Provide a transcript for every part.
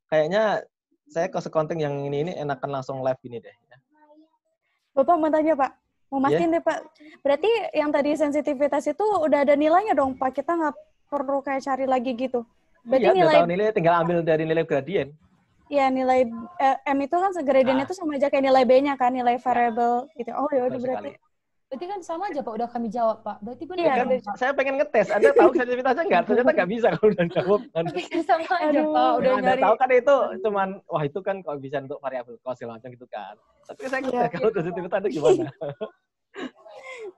kayaknya saya cost accounting yang ini enakan langsung live gini deh. Ya. Bapak mau tanya Pak, mau mastiin deh Pak. Berarti yang tadi sensitivitas itu udah ada nilainya dong Pak, kita nggak perlu kayak cari lagi gitu. Berarti Iya, nilai, udah tahu nilai, tinggal ambil dari nilai gradien. ya nilai M itu kan gradien itu sama aja kayak nilai B-nya kan, nilai variable gitu. Oh ya udah berarti. Berarti kan sama aja Pak, udah kami jawab Pak. Berarti benar. Iya, kan saya pengen ngetes. Anda tahu sensitivitasnya nggak? Ternyata nggak bisa kalau udah jawab. Sama aja Pak, udah Anda nyari. tahu kan itu cuman, wah itu kan kalau bisa untuk variabel cost segala macam gitu kan. Tapi saya ngetes kalau sensitivitas Anda gimana.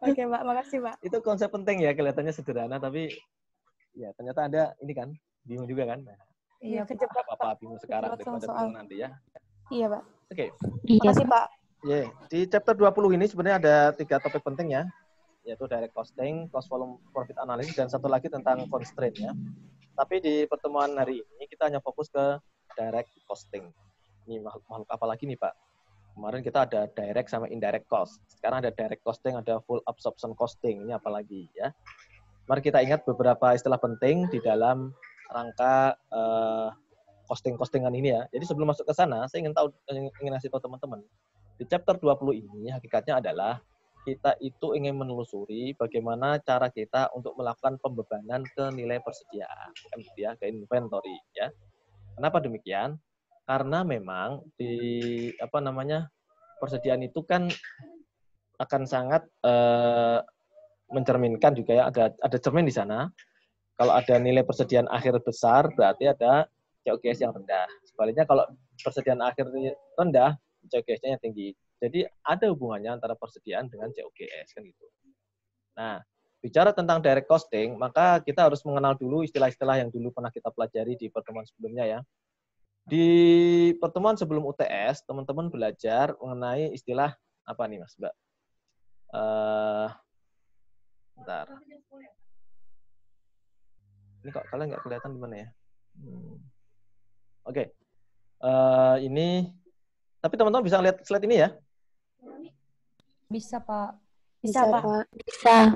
Oke Pak, makasih Pak. Itu konsep penting ya, kelihatannya sederhana tapi ya ternyata Anda ini kan bingung juga kan. Iya, kejebak Apa bingung sekarang daripada bingung nanti ya. Iya Pak. Oke. Makasih Pak. Di chapter 20 ini sebenarnya ada 3 topik penting ya, yaitu direct costing, cost volume profit analysis, dan satu lagi tentang constraint ya. Tapi di pertemuan hari ini kita hanya fokus ke direct costing. Ini makhluk apa lagi nih Pak? Kemarin kita ada direct sama indirect cost. Sekarang ada direct costing, ada full absorption costing. Ini apa lagi ya? Mari kita ingat beberapa istilah penting di dalam rangka costing-costingan ini ya. Jadi sebelum masuk ke sana, saya ingin ngasih tahu teman-teman. Di chapter 20 ini hakikatnya adalah kita itu ingin menelusuri bagaimana cara kita untuk melakukan pembebanan ke nilai persediaan, ke inventory ya. Kenapa demikian? Karena memang di persediaan itu kan akan sangat mencerminkan juga ya, ada cermin di sana. Kalau ada nilai persediaan akhir besar berarti ada COGS yang rendah. Sebaliknya kalau persediaan akhir rendah, COGS-nya yang tinggi. Jadi ada hubungannya antara persediaan dengan COGS kan gitu. Nah, bicara tentang direct costing, maka kita harus mengenal dulu istilah-istilah yang dulu pernah kita pelajari di pertemuan sebelumnya ya. Di pertemuan sebelum UTS, teman-teman belajar mengenai istilah apa nih Mas Mbak? Bentar. Ini kok kalian nggak kelihatan di mana ya? Oke. Ini tapi teman-teman bisa lihat slide ini ya? Bisa, Pak. Bisa, Pak. Bisa.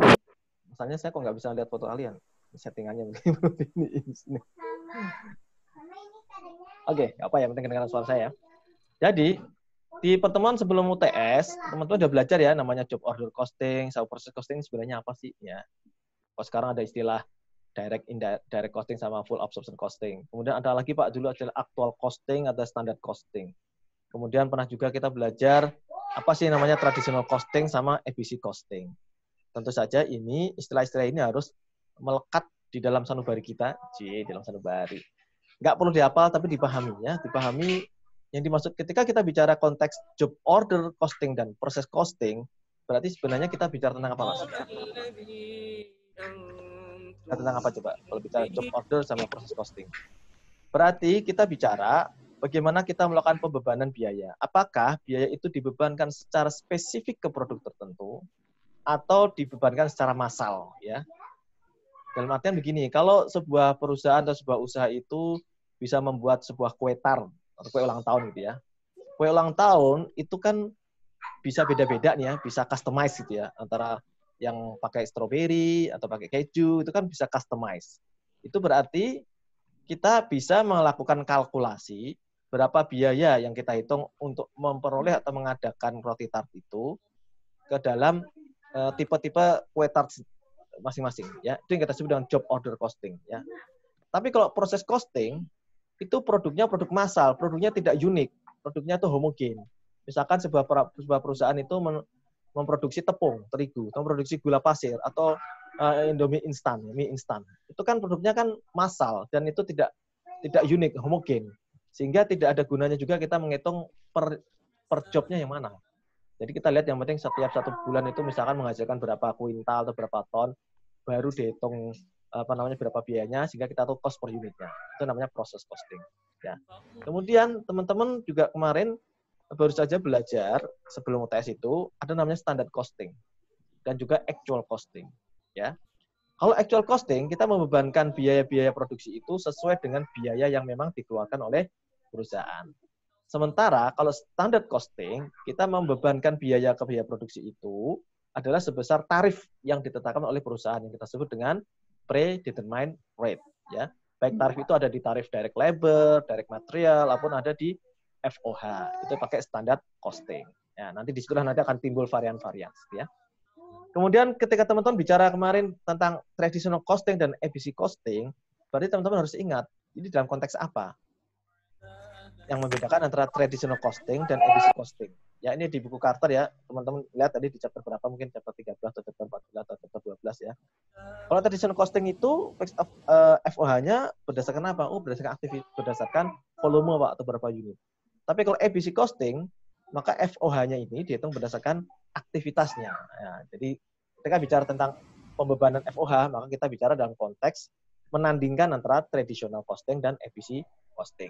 Misalnya saya kok nggak bisa lihat foto kalian. Settingannya begini. Oke, apa ya, penting kedengaran suara saya. Jadi, di pertemuan sebelum UTS, teman-teman udah belajar ya, namanya job order costing, sama process costing sebenarnya apa sih? Ya. Kalau sekarang ada istilah direct, indirect costing sama full absorption costing. Kemudian ada lagi Pak, dulu adalah actual costing, ada standard costing. Kemudian pernah juga kita belajar apa sih namanya traditional costing sama ABC costing. Tentu saja ini istilah-istilah ini harus melekat di dalam sanubari kita, di dalam sanubari. Nggak perlu dihafal tapi dipahami ya, dipahami yang dimaksud ketika kita bicara konteks job order costing dan proses costing, berarti sebenarnya kita bicara tentang apa Mas? Tentang apa coba kalau bicara job order sama proses costing? Berarti kita bicara bagaimana kita melakukan pembebanan biaya. Apakah biaya itu dibebankan secara spesifik ke produk tertentu atau dibebankan secara massal ya? Dalam artian begini, kalau sebuah perusahaan atau sebuah usaha itu bisa membuat sebuah kue tart atau kue ulang tahun gitu ya. Kue ulang tahun itu kan bisa beda-beda nih ya, bisa customize gitu ya, antara yang pakai stroberi atau pakai keju itu kan bisa customize. Itu berarti kita bisa melakukan kalkulasi berapa biaya yang kita hitung untuk memperoleh atau mengadakan roti tart itu ke dalam tipe-tipe kue tart masing-masing ya. Itu yang kita sebut dengan job order costing ya. Tapi kalau proses costing itu produknya produk massal, produknya tidak unik, produknya itu homogen. Misalkan sebuah perusahaan itu memproduksi tepung, terigu, atau memproduksi gula pasir atau Indomie instan, mie instan. Itu kan produknya kan massal dan itu tidak unik, homogen. Sehingga tidak ada gunanya juga kita menghitung per jobnya yang mana. Jadi kita lihat yang penting setiap 1 bulan itu misalkan menghasilkan berapa kuintal atau berapa ton, baru dihitung berapa biayanya sehingga kita tahu cost per unitnya. Itu namanya proses costing. Ya. Kemudian teman-teman juga kemarin baru saja belajar sebelum UTS itu ada namanya standard costing dan juga actual costing. Ya. Kalau actual costing kita membebankan biaya-biaya produksi itu sesuai dengan biaya yang memang dikeluarkan oleh perusahaan. Sementara kalau standard costing, kita membebankan biaya ke biaya produksi itu adalah sebesar tarif yang ditetapkan oleh perusahaan yang kita sebut dengan predetermined rate. Ya. Baik tarif itu ada di tarif direct labor, direct material, ataupun ada di FOH. Itu pakai standar costing. Ya, nanti disitulah nanti akan timbul varian-varian, ya. Kemudian ketika teman-teman bicara kemarin tentang traditional costing dan ABC costing, berarti teman-teman harus ingat, ini dalam konteks apa? Yang membedakan antara traditional costing dan ABC costing. Ya, ini di buku Carter ya, teman-teman lihat tadi di chapter berapa, mungkin chapter 13 atau chapter 14 atau chapter 12 ya. Kalau traditional costing itu FOH-nya berdasarkan apa? Berdasarkan aktivitas, berdasarkan volume Pak, atau berapa unit. Tapi kalau ABC costing, maka FOH-nya ini dihitung berdasarkan aktivitasnya. Ya, jadi ketika bicara tentang pembebanan FOH, maka kita bicara dalam konteks menandingkan antara traditional costing dan ABC costing.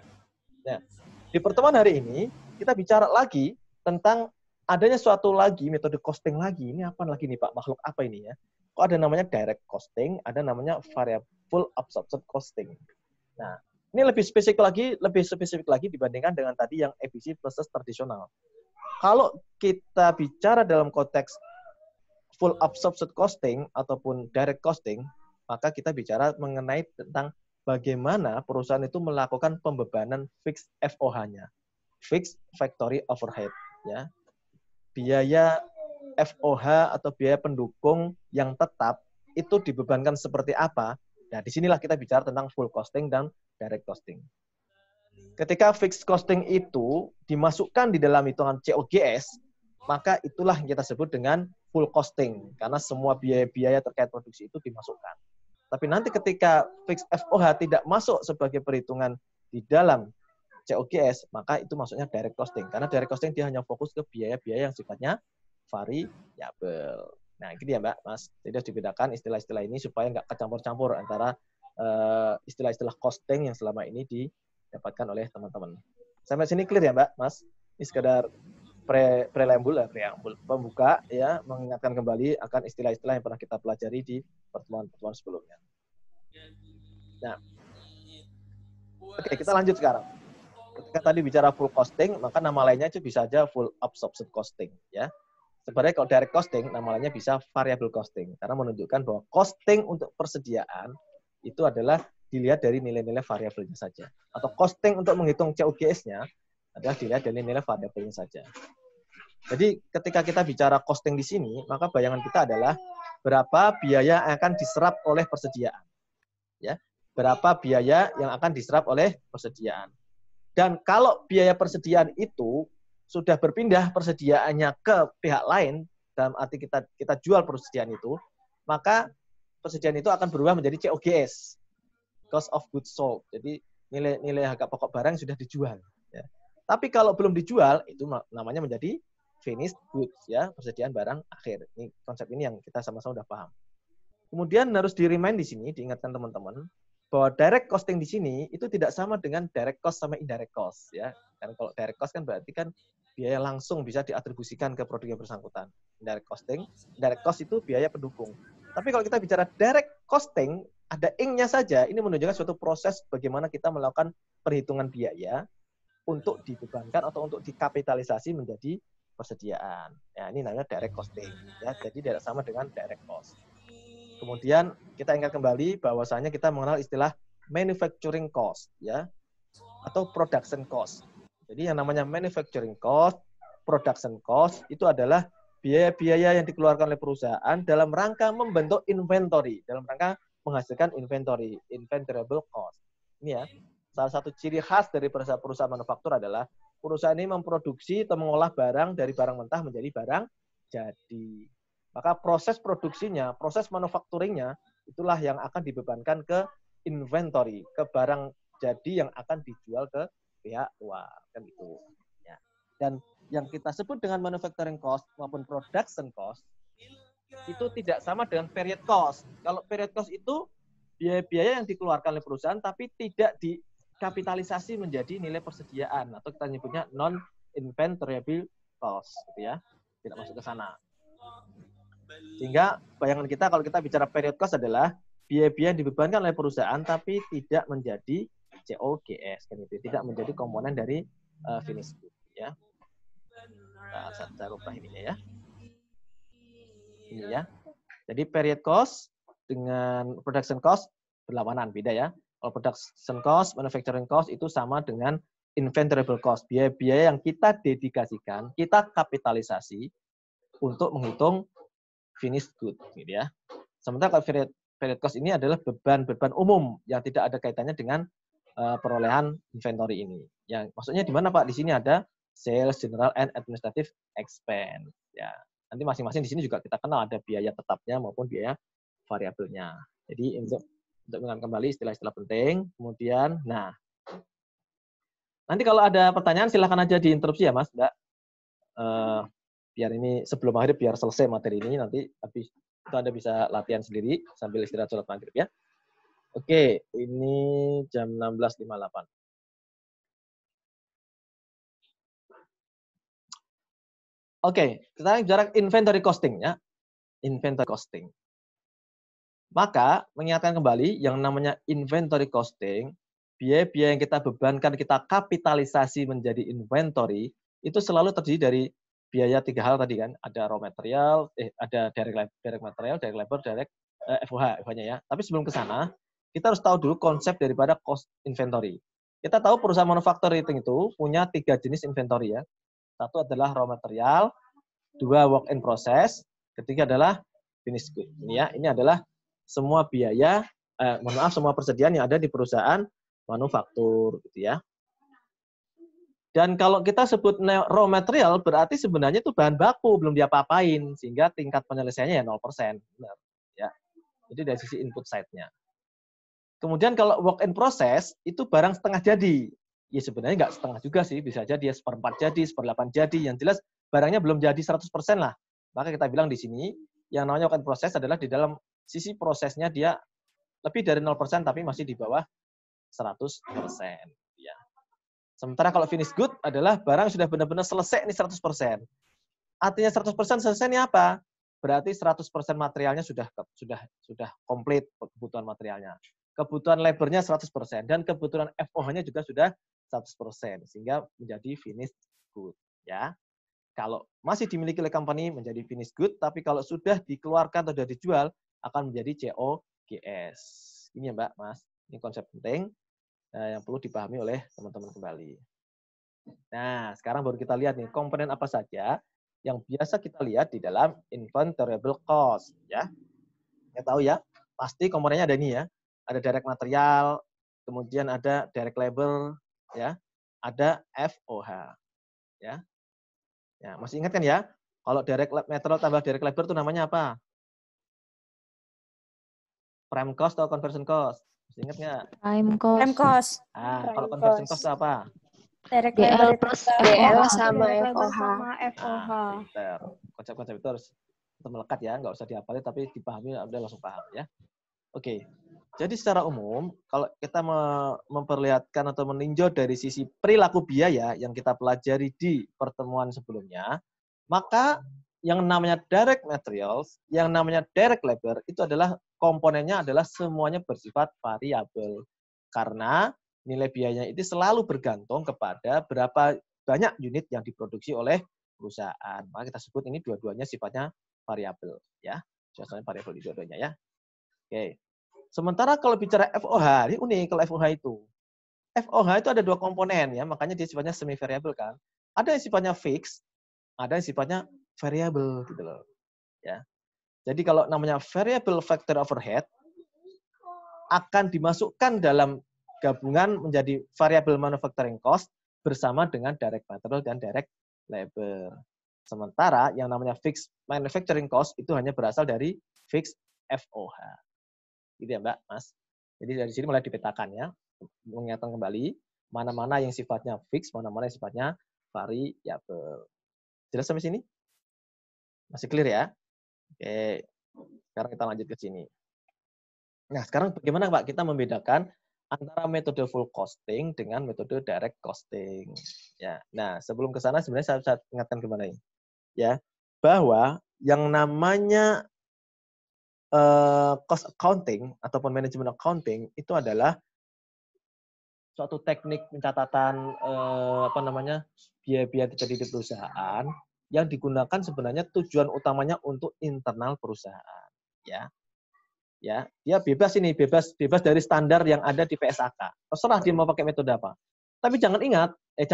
Nah, di pertemuan hari ini kita bicara lagi tentang adanya suatu lagi metode costing lagi. Ini apa lagi nih Pak? Makhluk apa ini ya? Kok ada namanya direct costing, ada namanya variable absorption costing. Nah, ini lebih spesifik lagi dibandingkan dengan tadi yang ABC versus tradisional. Kalau kita bicara dalam konteks full absorption costing ataupun direct costing, maka kita bicara mengenai tentang bagaimana perusahaan itu melakukan pembebanan fixed FOH-nya, fixed factory overhead, ya. Biaya FOH atau biaya pendukung yang tetap itu dibebankan seperti apa? Nah, disinilah kita bicara tentang full costing dan direct costing. Ketika fixed costing itu dimasukkan di dalam hitungan COGS, maka itulah yang kita sebut dengan full costing, karena semua biaya-biaya terkait produksi itu dimasukkan. Tapi nanti ketika fixed FOH tidak masuk sebagai perhitungan di dalam COGS, maka itu masuknya direct costing. Karena direct costing dia hanya fokus ke biaya-biaya yang sifatnya variabel. Nah, gitu ya Mbak, Mas. Jadi harus dibedakan istilah-istilah ini supaya nggak kecampur-campur antara istilah-istilah costing yang selama ini didapatkan oleh teman-teman. Sampai sini clear ya Mbak, Mas? Ini sekedar preambul pembuka ya, mengingatkan kembali akan istilah-istilah yang pernah kita pelajari di pertemuan-pertemuan sebelumnya. Nah, oke, kita lanjut sekarang. Ketika tadi bicara full costing, maka nama lainnya itu bisa aja full absorption costing ya. Sebenarnya kalau direct costing, nama lainnya bisa variable costing karena menunjukkan bahwa costing untuk persediaan itu adalah dilihat dari nilai-nilai variabelnya saja. Atau costing untuk menghitung COGS-nya adalah dilihat dari nilai variabelnya saja. Jadi ketika kita bicara costing di sini, maka bayangan kita adalah berapa biaya yang akan diserap oleh persediaan. Ya, berapa biaya yang akan diserap oleh persediaan. Dan kalau biaya persediaan itu sudah berpindah persediaannya ke pihak lain, dalam arti kita jual persediaan itu, maka persediaan itu akan berubah menjadi COGS, cost of goods sold. Jadi nilai harga pokok barang sudah dijual. Ya. Tapi kalau belum dijual, itu namanya menjadi finished goods, ya, persediaan barang akhir. Ini konsep ini yang kita sama-sama sudah paham. Kemudian harus di-remind di sini, diingatkan teman-teman, bahwa direct costing di sini itu tidak sama dengan direct cost sama indirect cost, ya. Karena kalau direct cost kan berarti kan biaya langsung bisa diatribusikan ke produk yang bersangkutan. Indirect cost itu biaya pendukung. Tapi kalau kita bicara direct costing, ada ing-nya saja, ini menunjukkan suatu proses bagaimana kita melakukan perhitungan biaya untuk dibebankan atau untuk dikapitalisasi menjadi persediaan. Ya, ini namanya direct costing, ya. Jadi tidak sama dengan direct cost. Kemudian kita ingat kembali bahwasanya kita mengenal istilah manufacturing cost, ya, atau production cost. Jadi yang namanya manufacturing cost, production cost itu adalah biaya-biaya yang dikeluarkan oleh perusahaan dalam rangka membentuk inventory, dalam rangka menghasilkan inventory, inventoriable cost. Ini ya, salah satu ciri khas dari perusahaan manufaktur adalah perusahaan ini memproduksi atau mengolah barang dari barang mentah menjadi barang jadi. Maka proses produksinya, proses manufacturingnya, itulah yang akan dibebankan ke inventory, ke barang jadi yang akan dijual ke pihak luar. Kan itu. Ya. Dan yang kita sebut dengan manufacturing cost maupun production cost, itu tidak sama dengan period cost. Kalau period cost itu biaya-biaya yang dikeluarkan oleh perusahaan, tapi tidak dikapitalisasi menjadi nilai persediaan, atau kita nyebutnya non-inventoriable cost. Gitu ya. Tidak masuk ke sana. Sehingga bayangan kita kalau kita bicara period cost adalah biaya-biaya yang dibebankan oleh perusahaan tapi tidak menjadi COGS, kan itu, tidak menjadi komponen dari finished good, ya. Nah, saya rubah ininya ya. Ini ya. Jadi period cost dengan production cost berlawanan, beda ya. Kalau production cost, manufacturing cost itu sama dengan inventoriable cost. Biaya-biaya yang kita dedikasikan, kita kapitalisasi untuk menghitung finished good, gitu ya. Sementara kalau variable cost ini adalah beban-beban umum yang tidak ada kaitannya dengan perolehan inventory ini. Yang maksudnya di mana Pak? Di sini ada sales, general, and administrative expense. Ya, nanti masing-masing di sini juga kita kenal ada biaya tetapnya maupun biaya variabelnya. Jadi untuk mengingat kembali istilah-istilah penting. Kemudian, nah, nanti kalau ada pertanyaan silahkan aja diinterupsi ya Mas, Mbak. Biar ini sebelum akhir biar selesai materi ini, nanti habis itu Anda bisa latihan sendiri sambil istirahat sholat maghrib ya. Oke, ini jam 16.58. Oke, kita bicara inventory costing ya. Inventory costing. Maka, mengingatkan kembali yang namanya inventory costing, biaya-biaya yang kita bebankan, kita kapitalisasi menjadi inventory, itu selalu terdiri dari biaya 3 hal tadi kan. Ada raw material, ada direct material, direct labor, direct FOH-nya ya. Tapi sebelum ke sana, kita harus tahu dulu konsep daripada cost inventory. Kita tahu perusahaan manufacturing itu punya 3 jenis inventory ya. Satu adalah raw material, 2 work in process, ketiga adalah finished good. Ini ya, ini adalah semua biaya, semua persediaan yang ada di perusahaan manufaktur, gitu ya. Dan kalau kita sebut raw material, berarti sebenarnya itu bahan baku, belum diapa-apain, sehingga tingkat penyelesaiannya ya 0%. Benar, ya. Jadi dari sisi input side-nya. Kemudian kalau work in process, itu barang setengah jadi. Ya sebenarnya nggak setengah juga sih, bisa aja dia 1/4 jadi, 1/8 jadi. Yang jelas barangnya belum jadi 100% lah. Maka kita bilang di sini, yang namanya work in process adalah di dalam sisi prosesnya dia lebih dari 0%, tapi masih di bawah 100%. Ya. Sementara kalau finish good adalah barang sudah benar-benar selesai ini 100%. Artinya 100% selesai ini apa? Berarti 100% materialnya sudah komplit kebutuhan materialnya. Kebutuhan labornya 100%. Dan kebutuhan FOH-nya juga sudah 100%. Sehingga menjadi finish good. Ya. Kalau masih dimiliki oleh company menjadi finish good, tapi kalau sudah dikeluarkan atau sudah dijual, akan menjadi COGS. Ini ya Mbak, Mas. Ini konsep penting yang perlu dipahami oleh teman-teman kembali. Nah, sekarang baru kita lihat nih, komponen apa saja yang biasa kita lihat di dalam inventoriable cost. Ya, kita tahu ya, pasti komponennya ada ini ya. Ada direct material, kemudian ada direct labor, ya, ada FOH. Ya. Ya, masih ingat kan ya? Kalau direct material tambah direct labor itu namanya apa? Prime cost atau conversion cost? Masih ingat nggak? Prime cost. Prime cost. Kalau conversion cost itu apa? Direct DL labor plus FOH. sama Direct labor FOH. sama FOH. Konsep-konsep itu harus melekat ya, nggak usah dihafalin tapi dipahami udah langsung paham ya. Oke. Jadi secara umum kalau kita memperlihatkan atau meninjau dari sisi perilaku biaya yang kita pelajari di pertemuan sebelumnya, maka yang namanya direct materials, yang namanya direct labor itu adalah komponennya adalah semuanya bersifat variabel. Karena nilai biayanya itu selalu bergantung kepada berapa banyak unit yang diproduksi oleh perusahaan. Maka kita sebut ini dua-duanya sifatnya variabel ya. Sifatnya variabel di dua-duanya ya. Oke. Sementara kalau bicara FOH, ini unik kalau FOH itu. FOH itu ada 2 komponen ya, makanya dia sifatnya semi variabel kan. Ada yang sifatnya fix, ada yang sifatnya variable gitu loh. Ya. Jadi kalau namanya variable factor overhead akan dimasukkan dalam gabungan menjadi variable manufacturing cost bersama dengan direct material dan direct labor. Sementara yang namanya fixed manufacturing cost itu hanya berasal dari fixed FOH. Gitu ya Mbak, Mas. Jadi dari sini mulai dipetakan ya, mengingatkan kembali mana-mana yang sifatnya fix, mana-mana yang sifatnya variabel. Jelas sampai sini? Masih clear ya? Oke, sekarang kita lanjut ke sini. Nah, sekarang bagaimana Pak kita membedakan antara metode full costing dengan metode direct costing? Ya, nah sebelum ke sana sebenarnya saya ingatkan kembali ya, bahwa yang namanya cost accounting ataupun manajemen accounting itu adalah suatu teknik pencatatan biaya-biaya terjadi di perusahaan yang digunakan sebenarnya tujuan utamanya untuk internal perusahaan ya. Ya, dia bebas dari standar yang ada di PSAK. Terserah dia mau pakai metode apa. Tapi jangan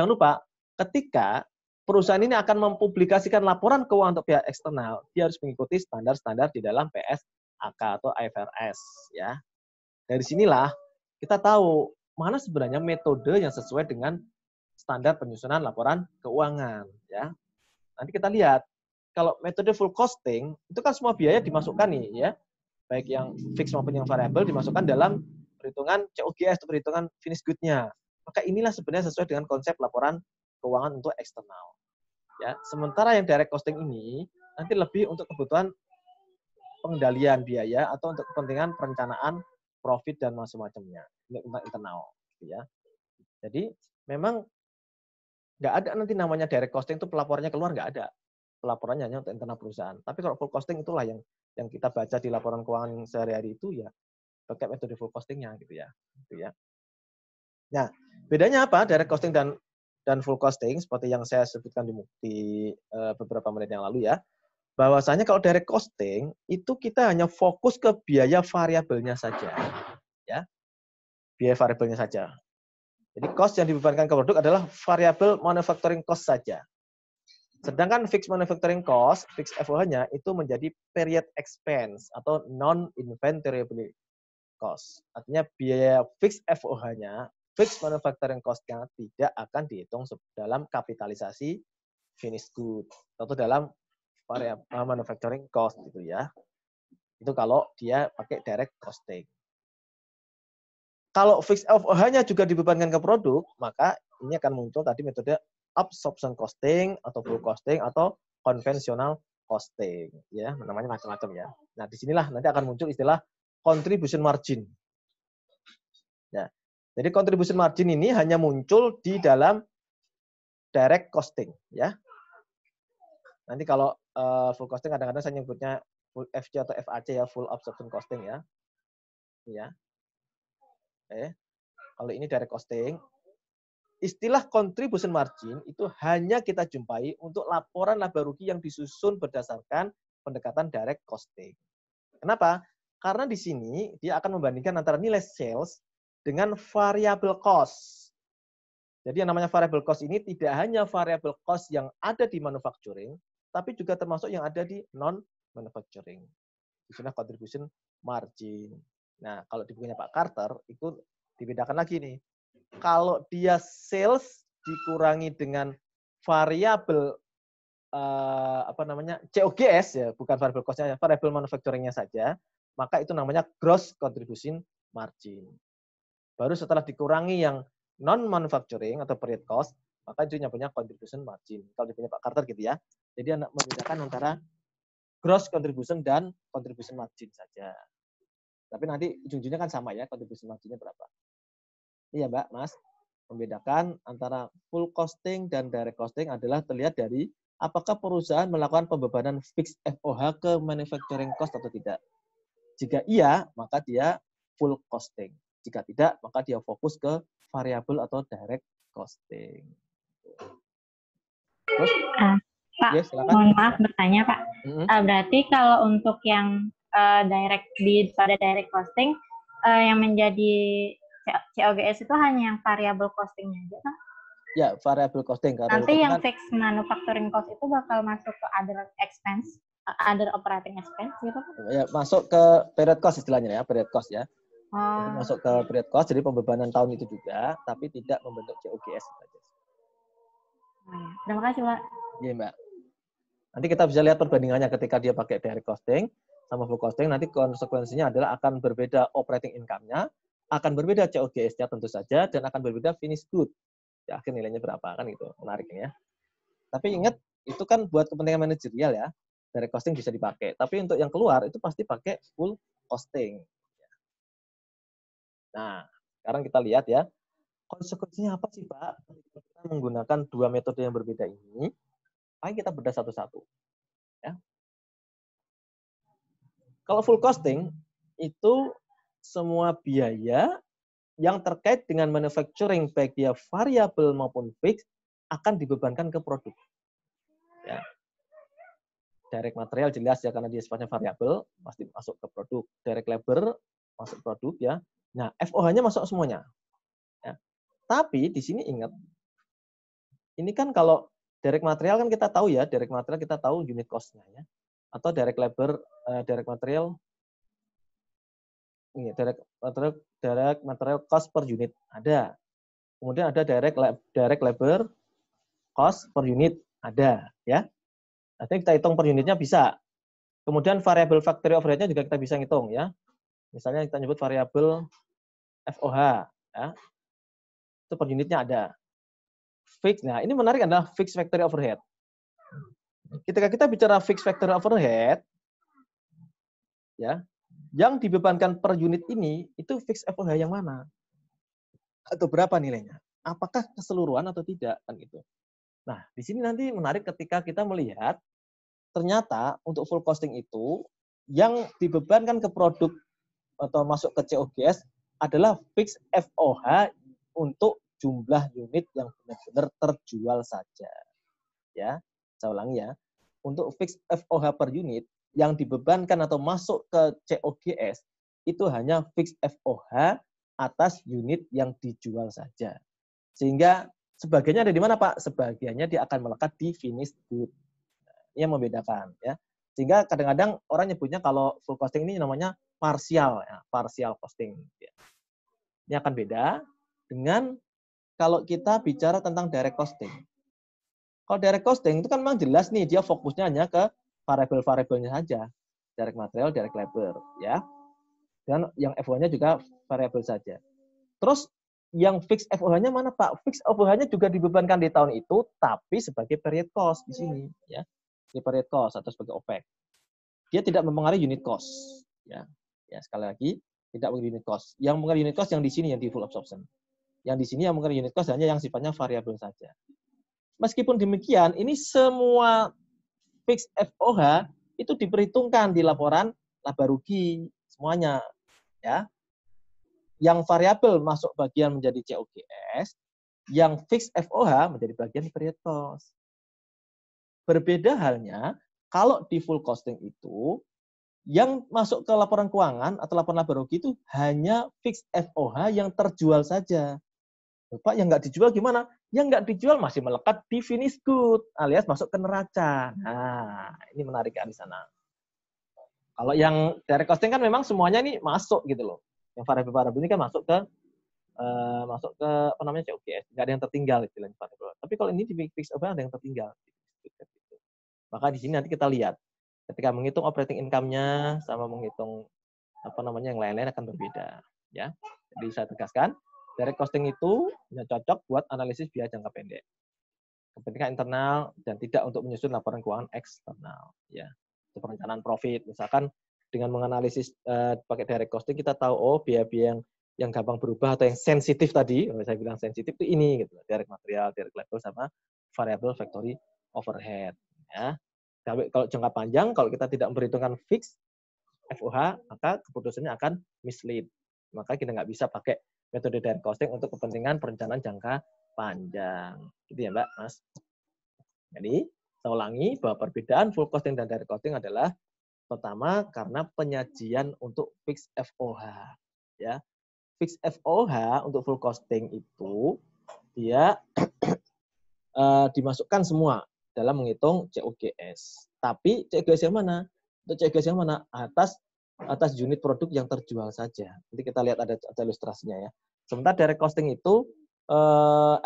lupa, ketika perusahaan ini akan mempublikasikan laporan keuangan untuk pihak eksternal, dia harus mengikuti standar-standar di dalam PSAK atau IFRS. Ya, dari sinilah kita tahu mana sebenarnya metode yang sesuai dengan standar penyusunan laporan keuangan. Ya, nanti kita lihat kalau metode full costing itu kan semua biaya dimasukkan nih, ya, baik yang fix maupun yang variabel dimasukkan dalam perhitungan COGS atau perhitungan finish good-nya. Maka inilah sebenarnya sesuai dengan konsep laporan keuangan untuk eksternal. Ya, sementara yang direct costing ini nanti lebih untuk kebutuhan pengendalian biaya atau untuk kepentingan perencanaan profit dan macam-macamnya untuk internal. Ya. Jadi memang nggak ada nanti namanya direct costing itu pelaporannya keluar, nggak ada. Pelaporannya hanya untuk internal perusahaan. Tapi kalau full costing itulah yang kita baca di laporan keuangan sehari-hari itu ya pakai metode full costingnya gitu ya. Nah, bedanya apa direct costing dan full costing seperti yang saya sebutkan di beberapa menit yang lalu ya. Bahwasanya kalau direct costing itu kita hanya fokus ke biaya variabelnya saja. Ya. Biaya variabelnya saja. Jadi cost yang dibebankan ke produk adalah variabel manufacturing cost saja. Sedangkan fixed manufacturing cost, fixed FOH-nya itu menjadi period expense atau non-inventoriable cost. Artinya biaya fixed FOH-nya, fixed manufacturing cost-nya tidak akan dihitung dalam kapitalisasi finished good atau dalam variable manufacturing cost gitu ya. Itu kalau dia pakai direct costing. Kalau fixed FOH-nya juga dibebankan ke produk, maka ini akan muncul tadi metode absorption costing atau full costing atau konvensional costing, ya, namanya macam-macam ya. Nah, disinilah nanti akan muncul istilah contribution margin. Ya, jadi contribution margin ini hanya muncul di dalam direct costing, ya. Nanti kalau full costing kadang-kadang saya nyebutnya full FC atau FAC ya, full absorption costing ya. Ya. Kalau ini direct costing. Istilah contribution margin itu hanya kita jumpai untuk laporan laba rugi yang disusun berdasarkan pendekatan direct costing. Kenapa? Karena di sini dia akan membandingkan antara nilai sales dengan variable cost. Jadi yang namanya variable cost ini tidak hanya variable cost yang ada di manufacturing, tapi juga termasuk yang ada di non-manufacturing. Istilah contribution margin. Nah, kalau di bukunya Pak Carter itu dibedakan lagi nih. Kalau dia sales dikurangi dengan variabel COGS ya, bukan variable cost-nya, variable manufacturing-nya saja, maka itu namanya gross contribution margin. Baru setelah dikurangi yang non manufacturing atau period cost, maka itu punya contribution margin. Kalau punya Pak Carter gitu ya. Jadi membedakan antara gross contribution dan contribution margin saja. Tapi nanti ujung-ujungnya kan sama ya, contribution margin-nya berapa. Iya Mbak, Mas. Membedakan antara full costing dan direct costing adalah terlihat dari apakah perusahaan melakukan pembebanan fixed FOH ke manufacturing cost atau tidak. Jika iya, maka dia full costing. Jika tidak, maka dia fokus ke variabel atau direct costing. Terus, Pak, ya, silakan. mohon maaf bertanya Pak. Berarti kalau untuk yang pada direct costing, yang menjadi COGS itu hanya yang variable costingnya aja kan? Ya, variable costing. Nanti yang fixed manufacturing cost itu bakal masuk ke other expense, other operating expense gitu kan? Ya, masuk ke period cost istilahnya ya, period cost ya. Jadi masuk ke period cost, jadi pembebanan tahun itu juga, tapi tidak membentuk COGS. Terima kasih Pak. Iya Mbak. Nanti kita bisa lihat perbandingannya ketika dia pakai direct costing sama full costing, nanti konsekuensinya adalah akan berbeda operating income-nya, akan berbeda COGS-nya tentu saja, dan akan berbeda finished good. Ya, akhir nilainya berapa, kan gitu. Menarik ya. Tapi ingat, itu kan buat kepentingan manajerial ya. Direct costing bisa dipakai. Tapi untuk yang keluar, itu pasti pakai full costing. Nah, sekarang kita lihat ya. Konsekuensinya apa sih Pak? Kita menggunakan dua metode yang berbeda ini. Ayo kita bedah satu-satu. Ya. Kalau full costing, itu semua biaya yang terkait dengan manufacturing, baik dia variabel maupun fix, akan dibebankan ke produk. Ya. Direct material jelas ya karena dia sifatnya variabel, pasti masuk ke produk. Direct labor masuk produk ya. Nah, FOH-nya masuk semuanya. Ya. Tapi di sini ingat, ini kan kalau direct material kan kita tahu ya, direct material kita tahu unit cost-nya ya. Atau direct labor, direct material, ini direct material cost per unit ada. Kemudian ada direct labor cost per unit ada ya. Nanti kita hitung per unitnya bisa. Kemudian variabel factory overhead-nya juga kita bisa hitung ya. Misalnya kita nyebut variabel FOH ya. Itu per unitnya ada. Fix. Nah, ini menarik adalah fixed factory overhead. Ketika kita bicara fixed factory overhead ya, yang dibebankan per unit ini itu fixed FOH yang mana? Atau berapa nilainya? Apakah keseluruhan atau tidak kan gitu. Nah, di sini nanti menarik ketika kita melihat ternyata untuk full costing itu yang dibebankan ke produk atau masuk ke COGS adalah fixed FOH untuk jumlah unit yang benar-benar terjual saja. Ya, saya ulangi ya. Untuk fixed FOH per unit yang dibebankan atau masuk ke COGS itu hanya fixed FOH atas unit yang dijual saja. Sehingga sebagiannya ada di mana, Pak? Sebagiannya dia akan melekat di finished good. Ini yang membedakan ya. Sehingga kadang-kadang orang nyebutnya kalau full costing ini namanya partial ya, partial costing. Ini akan beda dengan kalau kita bicara tentang direct costing. Kalau direct costing itu kan memang jelas nih dia fokusnya hanya ke variabel-variabelnya saja. Direct material, direct labor ya. Dan yang FOH-nya juga variabel saja. Terus yang fix FOH-nya mana, Pak? Fix FOH-nya juga dibebankan di tahun itu tapi sebagai period cost di sini ya. Di period cost atau sebagai OPEX. Dia tidak mempengaruhi unit cost. Ya, sekali lagi tidak mempengaruhi unit cost. Yang mempengaruhi unit cost yang di sini yang di full absorption. Yang di sini yang mempengaruhi unit cost hanya yang sifatnya variabel saja. Meskipun demikian, ini semua fix FOH itu diperhitungkan di laporan laba rugi semuanya. Ya, yang variabel masuk bagian menjadi COGS, yang fix FOH menjadi bagian period cost. Berbeda halnya kalau di full costing itu yang masuk ke laporan keuangan atau laporan laba rugi itu hanya fix FOH yang terjual saja. Pak, yang nggak dijual gimana? Yang nggak dijual masih melekat di finished good alias masuk ke neraca. Nah, ini menarik kan di sana. Kalau yang direct costing kan memang semuanya ini masuk gitu loh. Yang variabel-variabel ini kan masuk ke apa namanya COGS. Nggak ada yang tertinggal istilahnya variabel. Tapi kalau ini di fix FOH ada yang tertinggal. Maka di sini nanti kita lihat ketika menghitung operating income-nya sama menghitung apa namanya yang lain-lain akan berbeda ya. Jadi saya tegaskan, direct costing itu hanya cocok buat analisis biaya jangka pendek. Kepentingan internal dan tidak untuk menyusun laporan keuangan eksternal ya. Untuk perencanaan profit misalkan dengan menganalisis pakai direct costing kita tahu oh biaya-biaya yang gampang berubah atau yang sensitif tadi, saya bilang sensitif itu ini gitu. Direct material, direct labor sama variable factory overhead. Ya, kalau jangka panjang, kalau kita tidak memperhitungkan fix FOH, maka keputusannya akan mislead. Maka kita nggak bisa pakai metode direct costing untuk kepentingan perencanaan jangka panjang. Gitu ya, Mbak, Mas. Jadi, saya ulangi bahwa perbedaan full costing dan direct costing adalah pertama karena penyajian untuk fix FOH. Ya, fix FOH untuk full costing itu dia dimasukkan semua dalam menghitung COGS. Tapi COGS yang mana? Untuk COGS yang mana? Atas unit produk yang terjual saja. Nanti kita lihat ada ilustrasinya ya. Sementara direct costing itu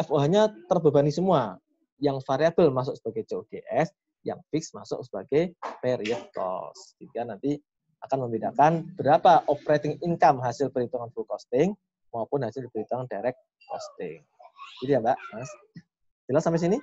FOH-nya terbebani semua. Yang variabel masuk sebagai COGS, yang fix masuk sebagai period cost. Sehingga nanti akan membedakan berapa operating income hasil perhitungan full costing maupun hasil perhitungan direct costing. Jadi ya, Mbak, Mas. Jelas sampai sini?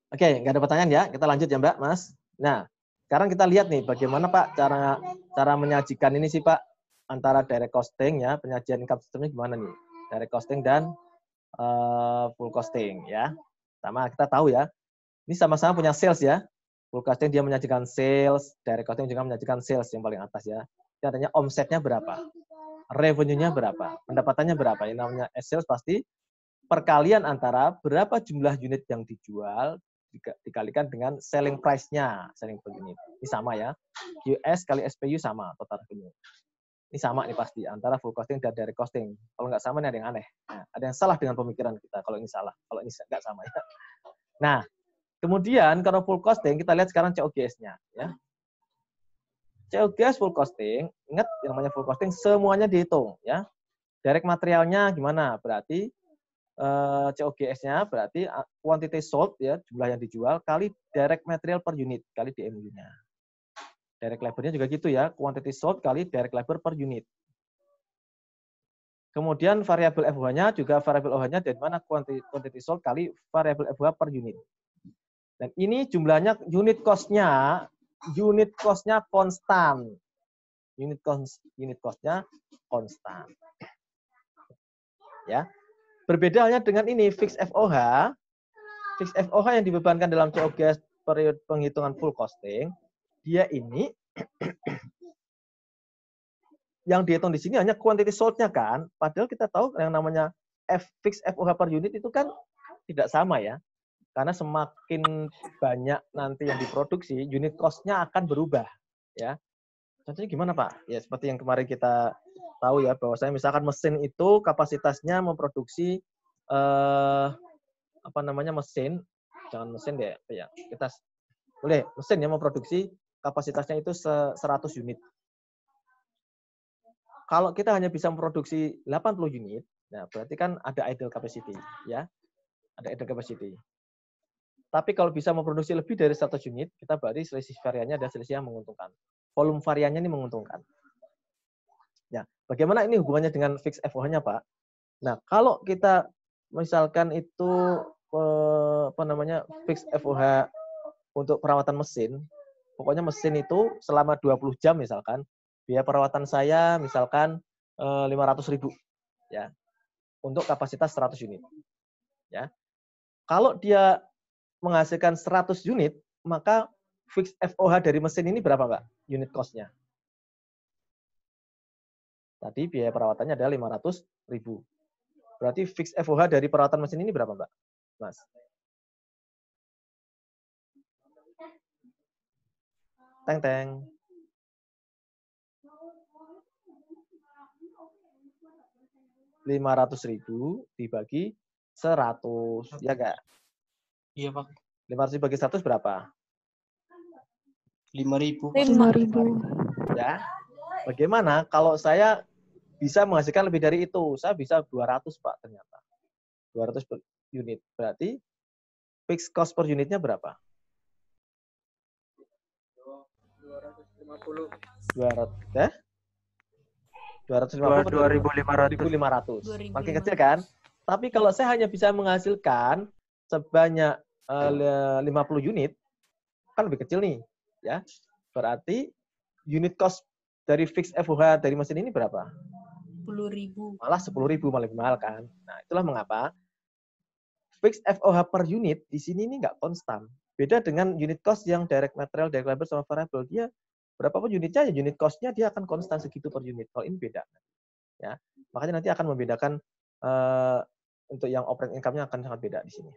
Oke, nggak ada pertanyaan ya. Kita lanjut ya, Mbak, Mas. Nah, sekarang kita lihat nih bagaimana Pak cara menyajikan ini sih Pak antara direct costing ya, penyajian income systemnya gimana nih? Direct costing dan full costing ya. Sama kita tahu ya. Ini sama-sama punya sales ya. Full costing dia menyajikan sales, direct costing juga menyajikan sales yang paling atas ya. Ini adanya omsetnya berapa? revenue-nya berapa, pendapatannya berapa. Yang namanya sales pasti perkalian antara berapa jumlah unit yang dijual dikalikan dengan selling price-nya, selling per unit. Ini sama ya. QS kali SPU sama total revenue. Ini sama nih pasti antara full costing dan direct costing. Kalau nggak sama nih ada yang aneh. Nah, ada yang salah dengan pemikiran kita kalau ini salah. Kalau ini nggak sama ya. Nah, kemudian kalau full costing kita lihat sekarang COGS-nya ya. COGS full costing, ingat yang namanya full costing semuanya dihitung ya. Direct materialnya gimana? Berarti COGS-nya berarti quantity sold ya, jumlah yang dijual kali direct material per unit kali DMU-nya. Direct labor-nya juga gitu ya, quantity sold kali direct labor per unit. Kemudian variabel FOH-nya juga variabel OH-nya dari mana quantity sold kali variabel FOH per unit. Dan ini jumlahnya unit cost-nya konstan. Unit cost-nya konstan. Ya. Berbeda halnya dengan ini fixed FOH. Fixed FOH yang dibebankan dalam COGS periode penghitungan full costing, dia ini yang dihitung di sini hanya quantity sold-nya kan, padahal kita tahu yang namanya fixed FOH per unit itu kan tidak sama ya. Karena semakin banyak nanti yang diproduksi, unit cost-nya akan berubah ya. Contohnya gimana Pak? Ya seperti yang kemarin kita tahu ya, bahwasanya misalkan mesin itu kapasitasnya memproduksi mesin, jangan mesin deh ya, kita boleh mesin yang memproduksi kapasitasnya itu 100 unit. Kalau kita hanya bisa memproduksi 80 unit, nah berarti kan ada idle capacity ya. Ada idle capacity. Tapi kalau bisa memproduksi lebih dari 100 unit, kita berarti selisih variannya ada selisih yang menguntungkan. Volume variannya ini menguntungkan. Ya, bagaimana ini hubungannya dengan fixed FOH-nya, Pak? Nah, kalau kita misalkan itu fixed FOH untuk perawatan mesin, pokoknya mesin itu selama 20 jam misalkan, biaya perawatan saya misalkan 500.000 ya. Untuk kapasitas 100 unit. Ya. Kalau dia menghasilkan 100 unit, maka fixed FOH dari mesin ini berapa, Mbak? Unit cost-nya. Tadi biaya perawatannya adalah 500.000. Berarti fixed FOH dari perawatan mesin ini berapa, Mbak? Mas. Teng-teng. 500.000 dibagi 100, ya enggak? Iya, Pak. 500 bagi 100 berapa? 5.000. 5.000. Ya. Bagaimana kalau saya bisa menghasilkan lebih dari itu? Saya bisa 200, Pak, ternyata. 200 per unit. Berarti fixed cost per unitnya berapa? 250. 200, ya? 2.500. Makin kecil kan? Tapi kalau saya hanya bisa menghasilkan sebanyak 50 unit, kan lebih kecil nih, ya. Berarti unit cost dari fixed FOH dari mesin ini berapa? 10.000. Malah 10.000, malah lebih mahal kan? Nah, itulah mengapa fixed FOH per unit di sini ini nggak konstan. Beda dengan unit cost yang direct material, direct labor sama variable, dia berapapun unitnya, ya unit cost-nya dia akan konstan segitu per unit. Kalau ini beda. Ya. Makanya nanti akan membedakan untuk yang operating income-nya akan sangat beda di sini.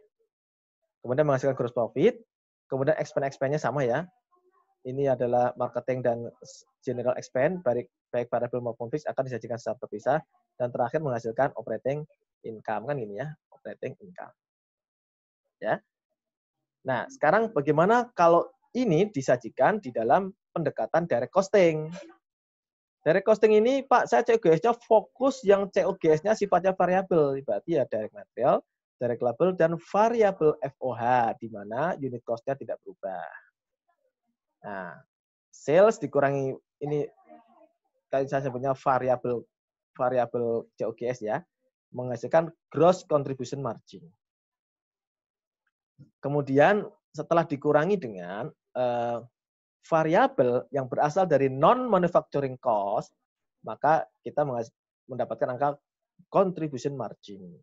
Kemudian menghasilkan gross profit, kemudian expense-nya sama ya. Ini adalah marketing dan general expense, baik variable maupun fixed akan disajikan secara terpisah. Dan terakhir menghasilkan operating income, kan gini ya, operating income. Ya. Nah, sekarang bagaimana kalau ini disajikan di dalam pendekatan direct costing? Direct costing ini, Pak, saya COGS-nya fokus yang COGS-nya sifatnya variabel. Berarti ya direct material, direct labor, dan variabel FOH, di mana unit cost-nya tidak berubah. Nah, sales dikurangi, ini kayak saya sebutnya variabel COGS ya, menghasilkan gross contribution margin. Kemudian setelah dikurangi dengan variabel yang berasal dari non-manufacturing cost, maka kita mendapatkan angka contribution margin.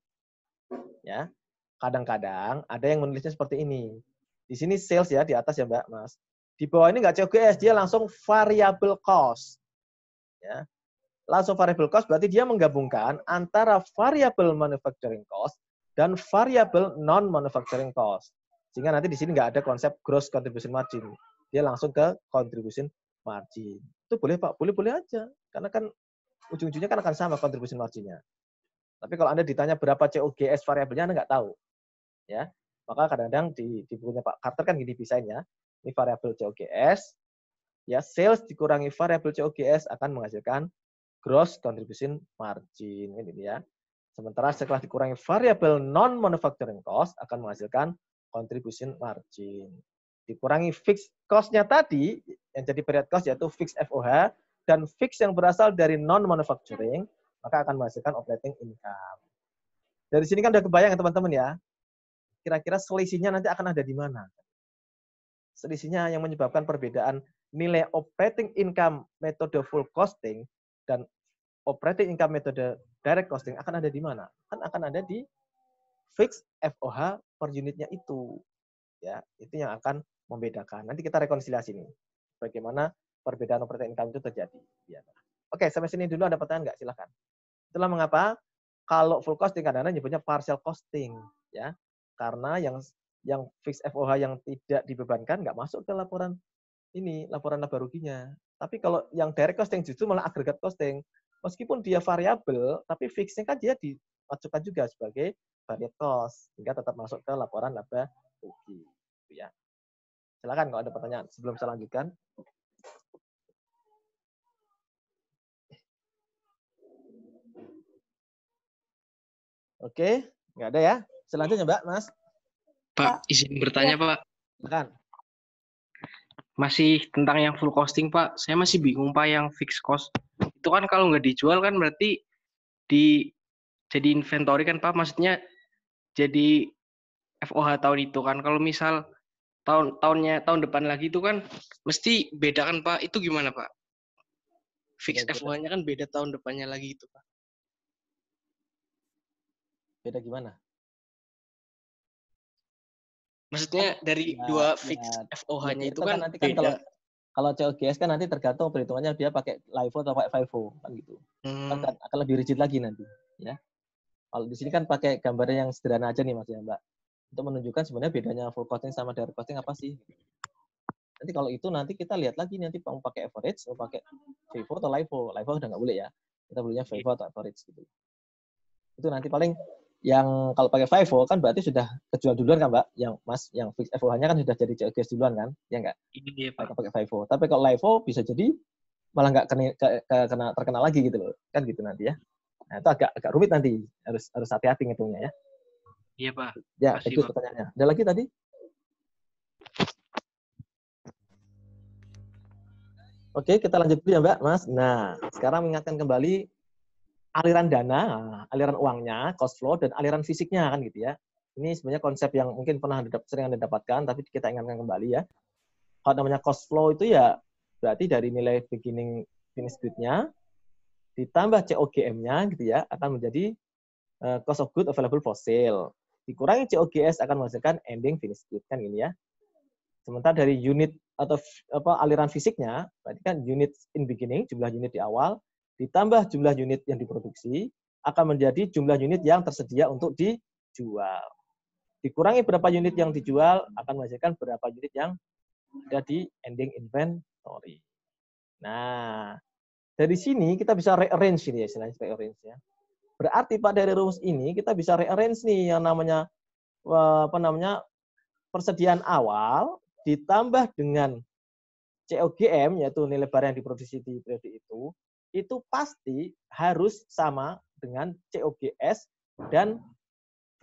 Ya, kadang-kadang ada yang menulisnya seperti ini. Di sini sales ya, di atas ya Mbak, Mas. Di bawah ini nggak COGS, dia langsung variable cost. Ya, Langsung variable cost berarti dia menggabungkan antara variable manufacturing cost dan variable non-manufacturing cost. Sehingga nanti di sini nggak ada konsep gross contribution margin. Dia langsung ke contribution margin. Itu boleh Pak, boleh-boleh aja. Karena kan ujung-ujungnya kan akan sama contribution margin-nya. Tapi kalau Anda ditanya berapa COGS variabelnya, Anda nggak tahu. Ya, maka kadang-kadang di bukunya Pak Carter kan gini desainnya. Ini variabel COGS, ya sales dikurangi variabel COGS akan menghasilkan gross contribution margin, ini ya. Sementara setelah dikurangi variabel non manufacturing cost akan menghasilkan contribution margin. Dikurangi fixed cost-nya tadi yang jadi period cost yaitu fixed FOH dan fixed yang berasal dari non manufacturing maka akan menghasilkan operating income. Dari sini kan udah kebayang ya teman-teman ya. Kira-kira selisihnya nanti akan ada di mana? Selisihnya yang menyebabkan perbedaan nilai operating income metode full costing dan operating income metode direct costing akan ada di mana? Kan akan ada di fixed FOH per unitnya itu. Ya, itu yang akan membedakan. Nanti kita rekonsiliasi nih. Bagaimana perbedaan operating income itu terjadi. Ya. Oke, sampai sini dulu ada pertanyaan nggak? Silakan. Itulah mengapa kalau full costing kadang-kadang nyebutnya partial costing, ya. Karena yang fixed FOH yang tidak dibebankan nggak masuk ke laporan ini, laporan laba ruginya. Tapi kalau yang direct costing justru malah agregat costing. Meskipun dia variabel, tapi fixnya kan dia dimasukkan juga sebagai variable cost, sehingga tetap masuk ke laporan laba rugi. Ya. Silakan kalau ada pertanyaan sebelum saya lanjutkan. Oke, nggak ada ya. Selanjutnya Mbak, Mas. Pak, izin bertanya Pak. Silakan. Masih tentang yang full costing Pak. Saya masih bingung Pak yang fixed cost. Itu kan kalau nggak dijual kan berarti jadi inventory kan Pak. Maksudnya jadi FOH tahun itu kan. Kalau misal tahun depan lagi itu kan mesti beda kan Pak. Itu gimana Pak? Fix FOH-nya kan beda tahun depannya lagi itu Pak. Beda gimana? Maksudnya dari dua fix FOH-nya itu kan nanti beda. Kan kalau COGS kan nanti tergantung perhitungannya dia pakai LIFO atau pakai FIFO kan gitu. Akan lebih rigid lagi nanti, ya. Kalau di sini kan pakai gambarnya yang sederhana aja nih Mas ya Mbak. Untuk menunjukkan sebenarnya bedanya full costing sama direct costing apa sih? Nanti kalau itu nanti kita lihat lagi nanti mau pakai average, mau pakai FIFO atau LIFO. LIFO udah nggak boleh ya. Kita belinya FIFO atau average gitu. Itu nanti paling yang kalau pakai FIFO kan berarti sudah kejual duluan kan Mbak, yang Mas yang fix FOH-nya kan sudah jadi COGS duluan kan, ya enggak? Iya Pak. Pakai FIFO. Tapi kalau LIFO bisa jadi malah nggak terkena lagi gitu loh, kan gitu nanti ya. Nah itu agak rumit nanti, harus hati-hati ngitungnya ya. Iya Pak. Ya itu pertanyaannya. Ada lagi tadi? Oke kita lanjut dulu ya Mbak, Mas. Nah sekarang mengingatkan kembali aliran dana, aliran uangnya, cost flow, dan aliran fisiknya kan gitu ya. Ini sebenarnya konsep yang mungkin pernah sering Anda dapatkan, tapi kita ingatkan kembali ya. Kalau namanya cost flow itu ya berarti dari nilai beginning finish good-nya ditambah COGM-nya gitu ya akan menjadi cost of good available for sale. Dikurangi COGS akan menghasilkan ending finish good kan ini ya. Sementara dari unit atau aliran fisiknya berarti kan unit in beginning, jumlah unit di awal, ditambah jumlah unit yang diproduksi akan menjadi jumlah unit yang tersedia untuk dijual. Dikurangi berapa unit yang dijual akan menghasilkan berapa unit yang ada di ending inventory. Nah, dari sini kita bisa rearrange ini ya, istilahnya rearrange ya. Berarti Pak dari rumus ini kita bisa rearrange nih yang namanya persediaan awal ditambah dengan COGM yaitu nilai barang yang diproduksi di periode itu pasti harus sama dengan COGS dan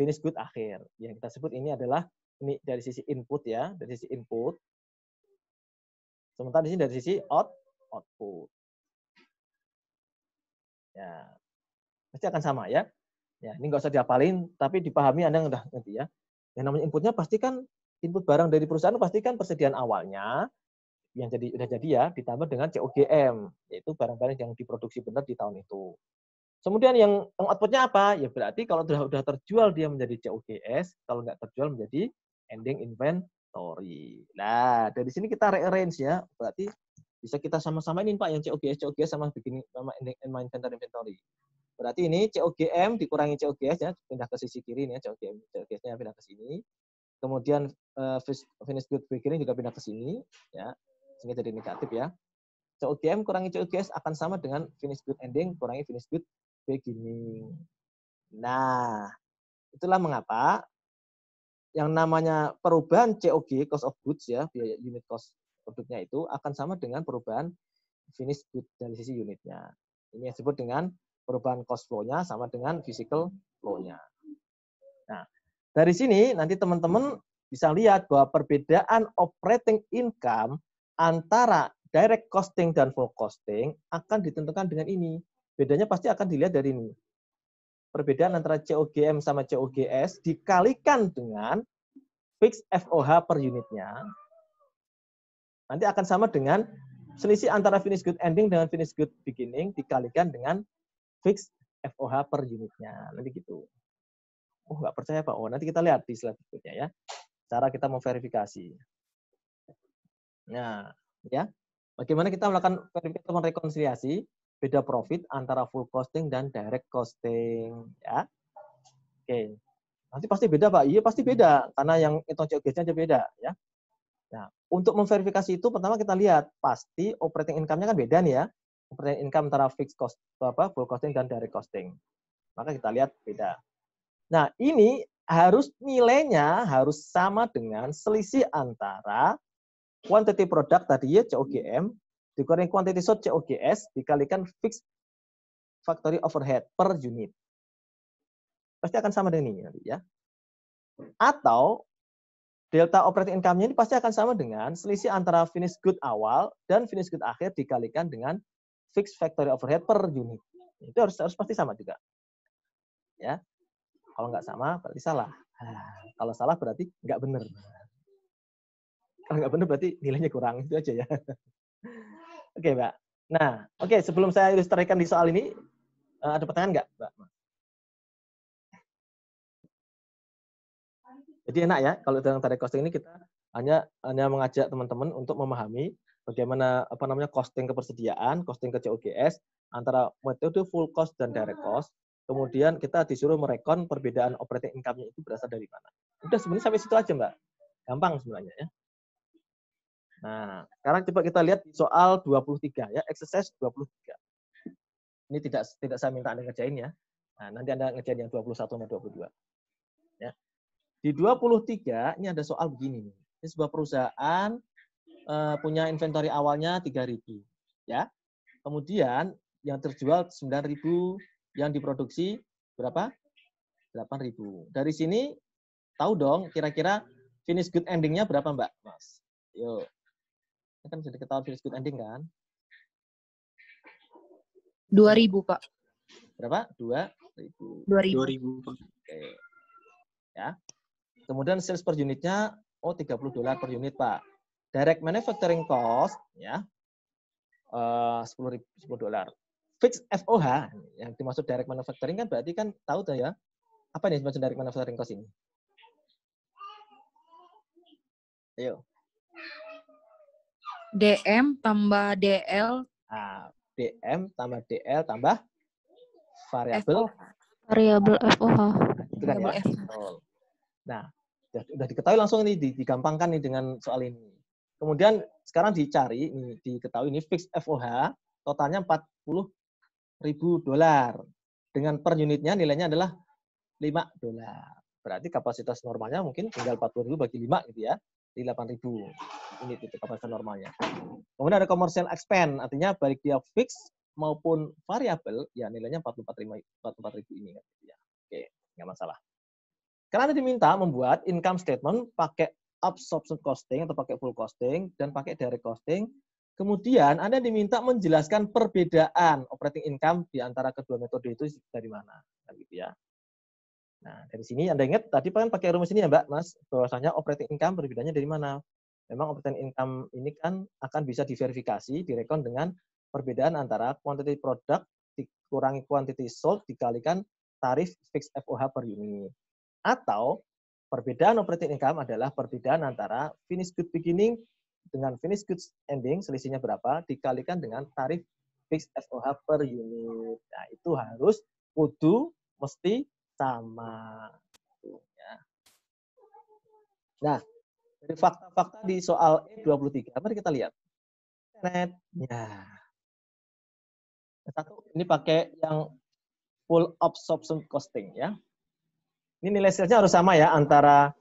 finish good akhir. Yang kita sebut ini adalah ini dari sisi input ya, dari sisi input. Sementara di sini dari sisi output. Ya, pasti akan sama ya. Ya, ini nggak usah dihafalin, tapi dipahami Anda udah ngerti ya. Yang namanya inputnya pasti kan input barang dari perusahaan pasti kan persediaan awalnya yang udah jadi ya ditambah dengan COGM yaitu barang-barang yang diproduksi benar di tahun itu. Kemudian yang outputnya apa? Ya berarti kalau udah terjual dia menjadi COGS, kalau nggak terjual menjadi ending inventory. Nah dari sini kita rearrange ya, berarti Bisa kita sama-samain Pak yang COGS sama beginning sama inventory. Berarti ini COGM dikurangi COGS ya, pindah ke sisi kiri ini ya, COGS-nya pindah ke sini. Kemudian finished good beginning juga pindah ke sini ya. Sehingga jadi negatif ya. COGM kurangi COGS akan sama dengan finished good ending kurangi finished good beginning. Nah, itulah mengapa yang namanya perubahan COG, cost of goods ya, biaya unit cost produknya itu akan sama dengan perubahan finished good dari sisi unitnya. Ini yang disebut dengan perubahan cost flow-nya sama dengan physical flow-nya. Nah, dari sini nanti teman-teman bisa lihat bahwa perbedaan operating income antara direct costing dan full costing akan ditentukan dengan ini. Bedanya pasti akan dilihat dari ini. Perbedaan antara COGM sama COGS dikalikan dengan fixed FOH per unitnya. Nanti akan sama dengan selisih antara finished good ending dengan finished good beginning dikalikan dengan fixed FOH per unitnya. Nanti gitu. Oh, nggak percaya Pak. Oh, nanti kita lihat di slide berikutnya ya. Cara kita memverifikasi. Nah, ya. Bagaimana kita melakukan verifikasi atau rekonsiliasi beda profit antara full costing dan direct costing, ya. Oke. Nanti pasti beda, Pak. Iya, pasti beda karena yang hitung COGS-nya aja beda, ya. Nah, untuk memverifikasi itu pertama kita lihat pasti operating income-nya kan beda nih ya. Operating income antara fixed cost full costing dan direct costing. Maka kita lihat beda. Nah, ini harus nilainya harus sama dengan selisih antara quantity product tadi ya COGM dikurangi quantity sold COGS dikalikan fixed factory overhead per unit. Pasti akan sama dengan ini nanti ya. Atau delta operating income-nya ini pasti akan sama dengan selisih antara finished good awal dan finished good akhir dikalikan dengan fixed factory overhead per unit. Itu harus pasti sama juga. Ya. Kalau nggak sama berarti salah. Kalau salah berarti nggak benar. Kalau nggak benar berarti nilainya kurang. Itu aja ya. Oke, Mbak. Nah, oke, sebelum saya ilustrasikan di soal ini, ada pertanyaan nggak, Mbak? Jadi enak ya, kalau dalam direct costing ini kita hanya mengajak teman-teman untuk memahami bagaimana costing kepersediaan, costing ke COGS antara metode full cost dan direct cost. Kemudian kita disuruh merekon perbedaan operating income-nya itu berasal dari mana. Udah sebenarnya sampai situ aja, Mbak. Gampang sebenarnya ya. Nah, sekarang coba kita lihat di soal 23 ya, exercise 23. Ini tidak saya minta Anda ngerjain ya. Nah, nanti Anda ngerjain yang 21 sama 22. Ya. Di 23 ini ada soal begini nih. Ini sebuah perusahaan punya inventory awalnya 3.000 ya. Kemudian yang terjual 9.000, yang diproduksi berapa? 8.000. Dari sini tahu dong kira-kira finish good ending-nya berapa, Mbak? Mas. Yuk. Ini kan sudah ketahuan finish good ending kan? 2.000, Pak. Berapa? 2.000. 2.000. Oke. Ya. Kemudian sales per unitnya $30 per unit, Pak. Direct manufacturing cost ya. $10. Fixed FOH yang dimaksud direct manufacturing kan berarti kan tahu tuh ya. Apa nih dimaksud direct manufacturing cost ini? Ayo. DM tambah DL. DM tambah DL tambah variabel FOH. Itu kan ya. Nah, udah diketahui langsung ini digampangkan nih dengan soal ini. Kemudian sekarang dicari nih, diketahui ini fixed FOH totalnya $40.000 dengan per unitnya nilainya adalah $5. Berarti kapasitas normalnya mungkin tinggal 40.000 bagi 5 gitu ya. Di 8.000 unit itu kapasitas normalnya. Kemudian ada commercial expense, artinya baik dia fix maupun variabel, ya nilainya 44.000 ini. Ya. Oke, nggak masalah. Karena Anda diminta membuat income statement pakai absorption costing atau pakai full costing dan pakai direct costing. Kemudian Anda diminta menjelaskan perbedaan operating income di antara kedua metode itu dari mana, gitu ya. Nah, dari sini Anda ingat tadi kan pakai rumus ini ya, Mbak, Mas, bahwasanya operating income perbedaannya dari mana? Memang operating income ini kan akan bisa diverifikasi, direkon dengan perbedaan antara quantity product dikurangi quantity sold dikalikan tarif fixed FOH per unit. Atau perbedaan operating income adalah perbedaan antara finished good beginning dengan finished goods ending, selisihnya berapa, dikalikan dengan tarif fixed FOH per unit. Nah, itu harus kudu mesti sama. Ya. Nah, dari fakta-fakta di soal E23, mari kita lihat. Ya. Satu, ini pakai yang full absorption costing ya. Ini nilai salesnya harus sama ya antara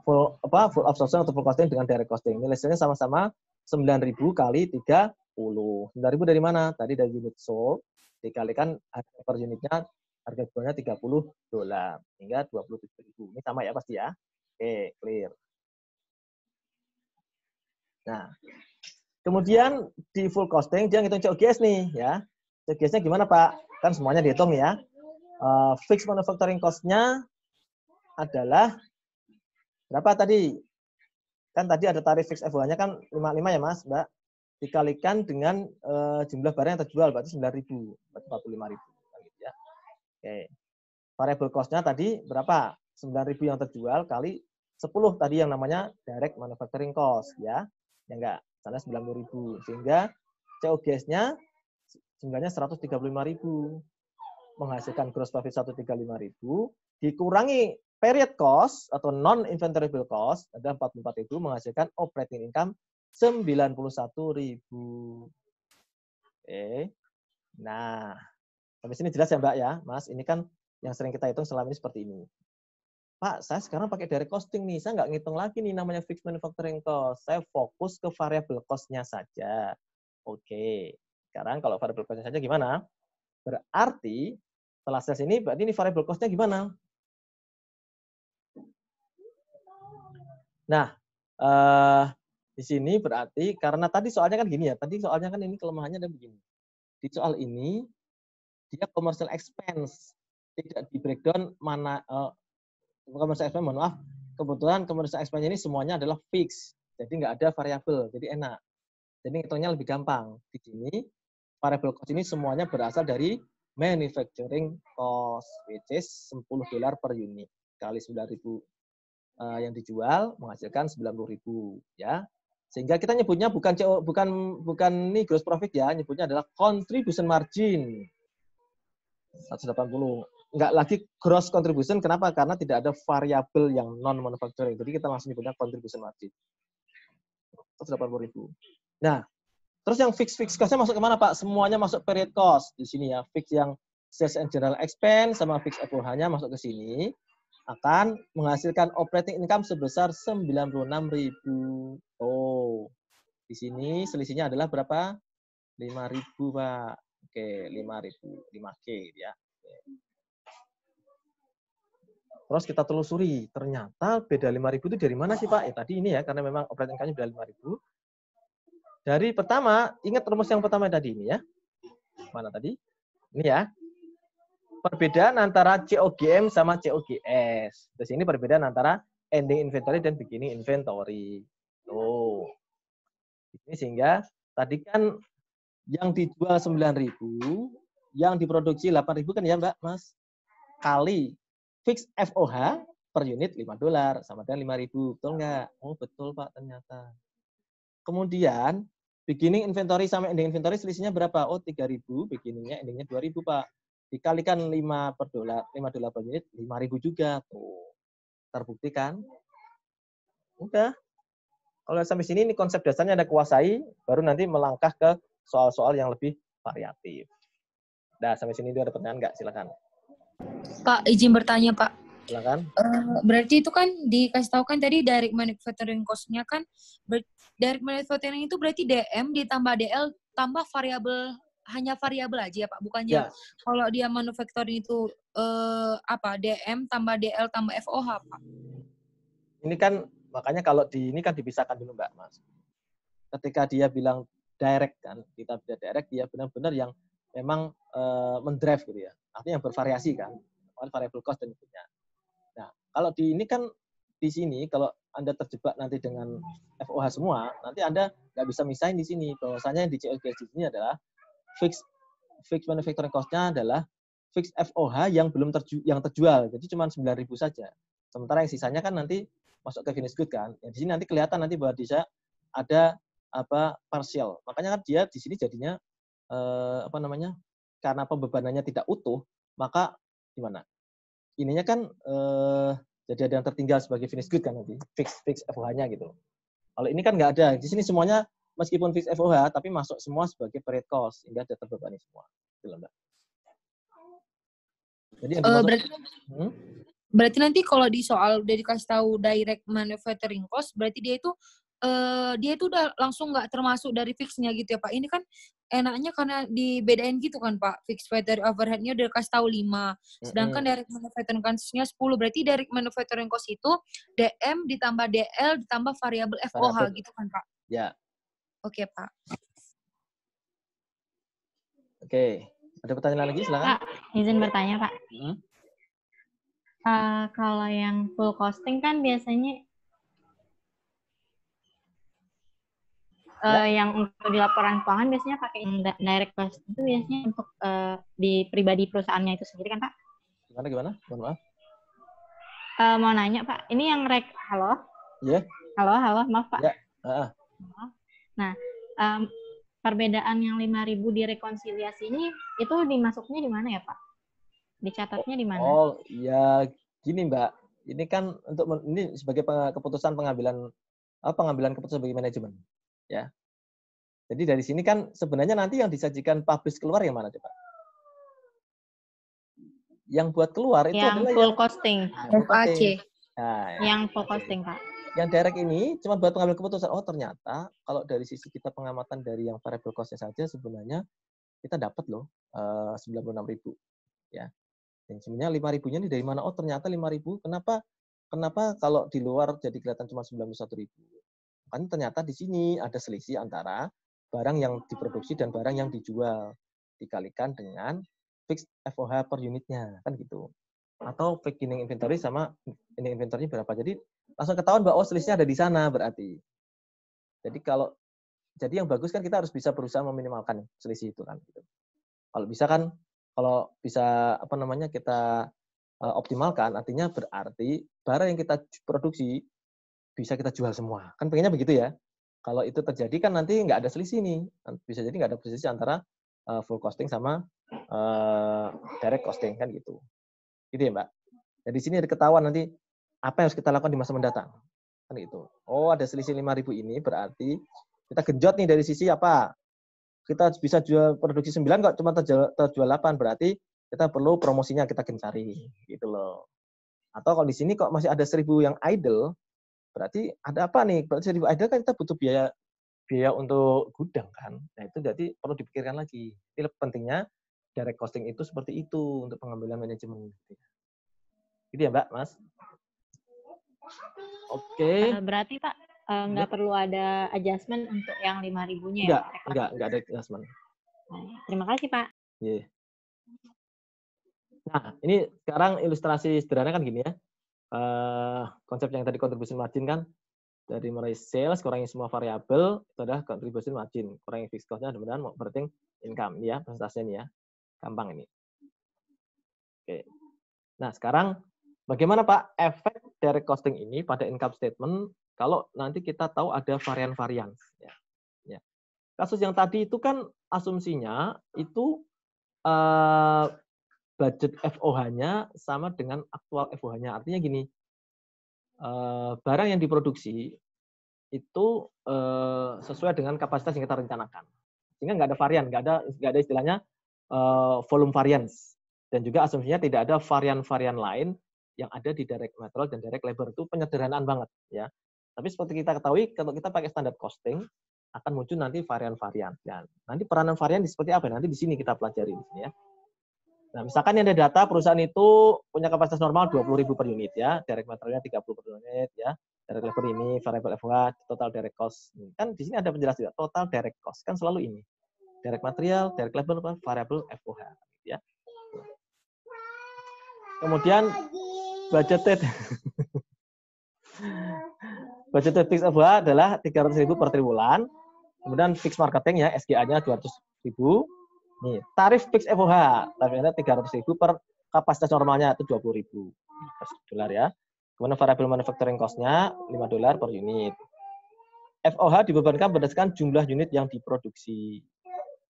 full absorption atau full costing dengan direct costing. Nilai salesnya sama-sama 9.000 kali 30. 9.000 dari mana? Tadi dari unit sold dikalikan harga per unitnya, harga jualnya $30 hingga 27.000. Ini sama ya pasti ya. Oke, clear. Nah, kemudian di full costing dia ngitung COGS nih ya. COGS-nya gimana Pak? Kan semuanya dihitung ya. Fixed manufacturing cost-nya adalah berapa tadi? Kan tadi ada tarif fixed FOH-nya kan 55 ya Mas, Mbak. Dikalikan dengan jumlah barang yang terjual, berarti 9.000, berarti 45.000. Gitu ya. Oke. Variable cost-nya tadi berapa? 9.000 yang terjual kali 10 tadi yang namanya direct manufacturing cost ya. Ya enggak, sana 90.000. Sehingga COGS-nya jumlahnya 135.000. Menghasilkan gross profit 135.000 dikurangi period cost atau non inventoriable cost ada 44.000 menghasilkan operating income 91.000. Oke. Nah, sampai sini jelas ya Mbak ya, Mas. Ini kan yang sering kita hitung selama ini seperti ini. Pak, saya sekarang pakai direct costing nih. Saya nggak ngitung lagi nih namanya fixed manufacturing cost. Saya fokus ke variable cost-nya saja. Oke. Sekarang kalau variable cost-nya saja gimana? Berarti setelah sales ini, berarti ini variable cost-nya gimana? Nah, di sini berarti karena tadi soalnya kan gini ya. Tadi soalnya kan ini kelemahannya ada begini. Di soal ini dia commercial expense tidak di breakdown mana commercial expense, mohon maaf. Kebetulan commercial expense ini semuanya adalah fix. Jadi nggak ada variabel. Jadi enak. Jadi hitungnya lebih gampang. Di sini variable cost ini semuanya berasal dari manufacturing cost, which is $10 per unit kali 9.000 yang dijual menghasilkan 90.000 ya. Sehingga kita nyebutnya bukan nih gross profit ya, nyebutnya adalah contribution margin 180. Enggak lagi gross contribution, kenapa? Karena tidak ada variabel yang non manufacturing. Jadi kita langsung nyebutnya contribution margin 180.000. Nah, terus yang fix cost-nya masuk kemana Pak? Semuanya masuk period cost di sini ya. Fix yang sales and general expense sama fix FOH-nya masuk ke sini akan menghasilkan operating income sebesar 96.000. Oh, di sini selisihnya adalah berapa? 5.000 Pak. Oke, 5.000, 5K ya. Oke. Terus kita telusuri, ternyata beda 5.000 itu dari mana sih Pak? Tadi ini ya, karena memang operating income-nya beda 5.000. Dari pertama, ingat rumus yang pertama tadi ini ya. Mana tadi? Ini ya. Perbedaan antara COGM sama COGS. Di sini perbedaan antara ending inventory dan beginning inventory. Tuh. Ini sehingga tadi kan yang dijual 9.000, yang diproduksi 8.000 kan ya Mbak, Mas? Kali fix FOH per unit $5 sama dengan 5.000. Betul nggak? Oh, betul Pak ternyata. Kemudian beginning inventory sama ending inventory selisihnya berapa? Oh, 3.000, beginningnya, endingnya 2.000, Pak. Dikalikan 5 per dolar, $5 per unit, 5.000 juga. Tuh. Terbukti kan? Udah. Kalau sampai sini ini konsep dasarnya Anda kuasai, baru nanti melangkah ke soal-soal yang lebih variatif. Nah, sampai sini ada pertanyaan nggak? Silakan. Pak, izin bertanya, Pak. Silakan. Berarti itu kan dikasih tahu kan tadi direct manufacturing cost-nya kan direct manufacturing itu berarti DM ditambah DL tambah variabel, hanya variabel aja ya Pak, bukannya Ya. Kalau dia manufacturing itu DM tambah DL tambah FOH Pak. Ini kan makanya kalau ini kan dipisahkan dulu Mbak, Mas. Ketika dia bilang direct kan, kita bilang direct dia benar-benar yang memang mendrive gitu ya. Artinya yang bervariasi kan, variable cost dan sebagainya. Nah, kalau di ini kan di sini kalau Anda terjebak nanti dengan FOH semua, nanti Anda nggak bisa misahin di sini. Bahwasanya di COGS di sini adalah fix manufacturing cost-nya adalah fix FOH yang belum terjual. Jadi cuma 9.000 saja. Sementara yang sisanya kan nanti masuk ke finished good kan. Ya, di sini nanti kelihatan nanti bahwa bisa ada partial. Makanya kan dia di sini jadinya karena pembebanannya tidak utuh, maka gimana? Ininya kan jadi ada yang tertinggal sebagai finish good kan nanti, fix FOH-nya gitu. Kalau ini kan nggak ada. Di sini semuanya meskipun fix FOH tapi masuk semua sebagai period cost sehingga ada terbebani semua. Gitu, Mbak. Jadi yang dimaksud, berarti nanti kalau di soal udah dikasih tahu direct manufacturing cost, berarti dia itu udah langsung nggak termasuk dari fixnya gitu ya Pak. Ini kan enaknya karena dibedain gitu kan Pak. Fixed factory overhead-nya udah dikasih tahu 5. Sedangkan direct manufacturing cost-nya 10. Berarti direct manufacturing cost itu DM ditambah DL ditambah variabel FOH gitu kan Pak? Ya. Oke Pak. Oke. Ada pertanyaan lagi silakan. Pak, izin bertanya Pak. Kalau yang full costing kan biasanya yang untuk di laporan keuangan biasanya pakai direct cost itu biasanya untuk di pribadi perusahaannya itu sendiri kan Pak? Gimana? Mohon maaf. Mau nanya Pak, ini yang halo? Iya. Halo, maaf Pak. Ya. Nah, perbedaan yang 5.000 di rekonsiliasi ini itu dimasuknya di mana ya Pak? Dicatatnya di mana? Oh, ya gini Mbak. Ini kan ini sebagai keputusan pengambilan keputusan bagi manajemen. Ya. Jadi dari sini kan sebenarnya nanti yang disajikan publish keluar yang mana coba? Yang buat keluar itu yang adalah full costing. FAC. Nah, yang full costing Pak. Yang direct ini cuma buat pengambil keputusan. Oh ternyata kalau dari sisi kita pengamatan dari yang variable cost-nya saja sebenarnya kita dapat loh 96.000 ya. Dan sebenarnya 5.000-nya ini dari mana? Oh ternyata 5.000. Kenapa kalau di luar jadi kelihatan cuma 91.000? Kan ternyata di sini ada selisih antara barang yang diproduksi dan barang yang dijual dikalikan dengan fixed FOH per unitnya kan gitu. Atau beginning inventory sama ending inventory berapa. Jadi langsung ketahuan bahwa selisihnya ada di sana berarti. Jadi yang bagus kan kita harus bisa berusaha meminimalkan selisih itu kan gitu. Kalau bisa kita optimalkan artinya berarti barang yang kita produksi bisa kita jual semua. Kan pengennya begitu ya. Kalau itu terjadi kan nanti nggak ada selisih nih. Bisa jadi nggak ada selisih antara full costing sama direct costing kan gitu. Gitu ya Mbak. Jadi sini ada ketahuan nanti apa yang harus kita lakukan di masa mendatang. Kan gitu. Oh ada selisih 5.000 ini berarti kita genjot nih dari sisi apa? Kita bisa jual produksi 9 kok cuma terjual 8 berarti kita perlu promosinya kita gencari gitu loh. Atau kalau di sini kok masih ada 1.000 yang idle berarti ada apa nih? Berarti 1.000 idle kan kita butuh biaya untuk gudang kan. Nah itu berarti perlu dipikirkan lagi. Ini pentingnya direct costing itu seperti itu untuk pengambilan manajemen. Gitu ya Mbak, Mas? Oke. Berarti Pak nggak perlu ada adjustment untuk yang 5.000-nya ya? Enggak ada adjustment. Terima kasih Pak. Yeah. Nah, ini sekarang ilustrasi sederhana kan gini ya. Konsep yang tadi contribution margin kan dari mulai sales kurangi semua variabel itu adalah contribution margin, kurangi fixed cost-nya mudah-mudahan operating income ya, presentasinya nih ya. Gampang ini. Oke. Nah, sekarang bagaimana Pak efek direct costing ini pada income statement kalau nanti kita tahu ada varian-varian ya. Ya. Kasus yang tadi itu kan asumsinya itu budget FOH-nya sama dengan aktual FOH-nya. Artinya gini, barang yang diproduksi itu sesuai dengan kapasitas yang kita rencanakan. Sehingga nggak ada varian, nggak ada istilahnya volume variance. Dan juga asumsinya tidak ada varian-varian lain yang ada di direct material dan direct labor. Itu penyederhanaan banget ya. Tapi seperti kita ketahui, kalau kita pakai standar costing, akan muncul nanti varian-varian. Dan nanti peranan varian seperti apa? Nanti di sini kita pelajari di sini ya. Nah, misalkan yang ada data perusahaan itu punya kapasitas normal 20.000 per unit ya, direct materialnya 30 per unit ya, direct labor ini, variable FOH, total direct cost. Kan di sini ada penjelasan juga, total direct cost kan selalu ini. Direct material, direct labor, variable FOH ya. Kemudian budgeted fixed FOH adalah 300.000 per triwulan. Kemudian fixed marketing ya, SGA-nya 200.000. Nih, tarif fix FOH, tarifnya 300.000 per kapasitas normalnya itu 20.000 $. Ya. Kemudian variable manufacturing cost-nya $5 per unit. FOH dibebankan berdasarkan jumlah unit yang diproduksi.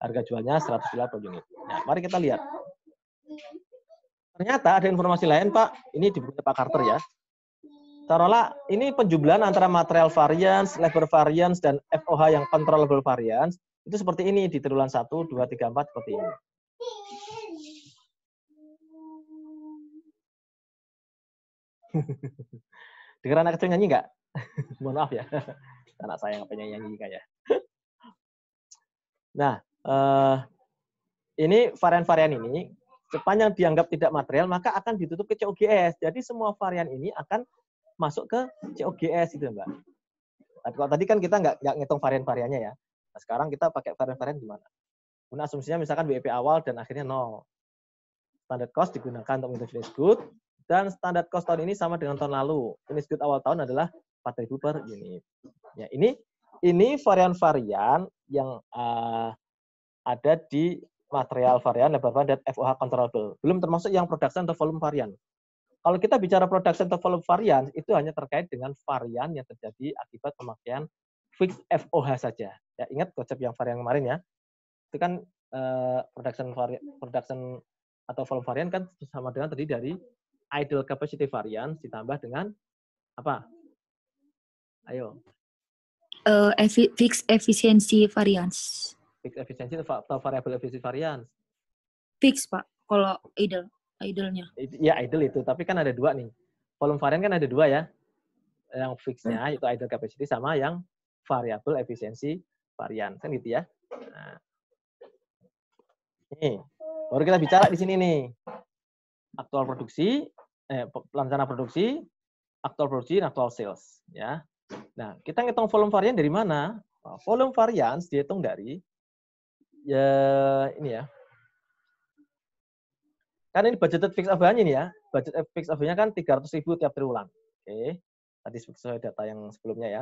Harga jualnya 100 dolar per unit. Nah, mari kita lihat. Ternyata ada informasi lain, Pak. Ini di buku Pak Carter ya. Taruhlah ini penjumlahan antara material variance, labor variance, dan FOH yang controllable variance. Itu seperti ini di triwulan 1, 2, 3, 4 seperti ini. Dengar anak kecil nyanyi nggak? Mohon maaf ya. Anak saya yang pengen nyanyi kayak. Nah, ini varian-varian ini sepanjang dianggap tidak material maka akan ditutup ke COGS. Jadi semua varian ini akan masuk ke COGS itu, Mbak. Kalau tadi kan kita nggak ngitung varian-variannya ya. Nah, sekarang kita pakai varian-varian gimana? Nah, asumsinya misalkan WP awal dan akhirnya 0. Standard cost digunakan untuk menghitung finished good dan standard cost tahun ini sama dengan tahun lalu. Finished good awal tahun adalah 4.000 per unit. Ya, ini varian-varian yang ada di material varian, labor varian, dan FOH controllable. Belum termasuk yang production atau volume varian. Kalau kita bicara production atau volume varian, itu hanya terkait dengan varian yang terjadi akibat pemakaian fixed FOH saja. Ya, ingat konsep yang varian kemarin ya. Itu kan production atau volume varian kan sama dengan terdiri dari idle capacity variance ditambah dengan apa? Ayo. Fixed efficiency variance. Fixed efficiency atau variable efficiency variance? Fix, Pak. Kalau idle-nya. Ya, idle itu. Tapi kan ada dua nih. Volume varian kan ada dua ya. Yang fixnya itu idle capacity sama yang variable efficiency variance. Kan gitu ya. Nah. Nih, baru kita bicara di sini nih. Aktual produksi, rencana produksi, aktual produksi, dan aktual sales. Ya. Nah, kita ngitung volume varian dari mana? Nah, volume variance dihitung dari ya ini ya. Kan ini budgeted fixed FOH-nya ini ya. Budget fixed FOH-nya kan 300.000 tiap triwulan. Oke. Tadi sesuai data yang sebelumnya ya.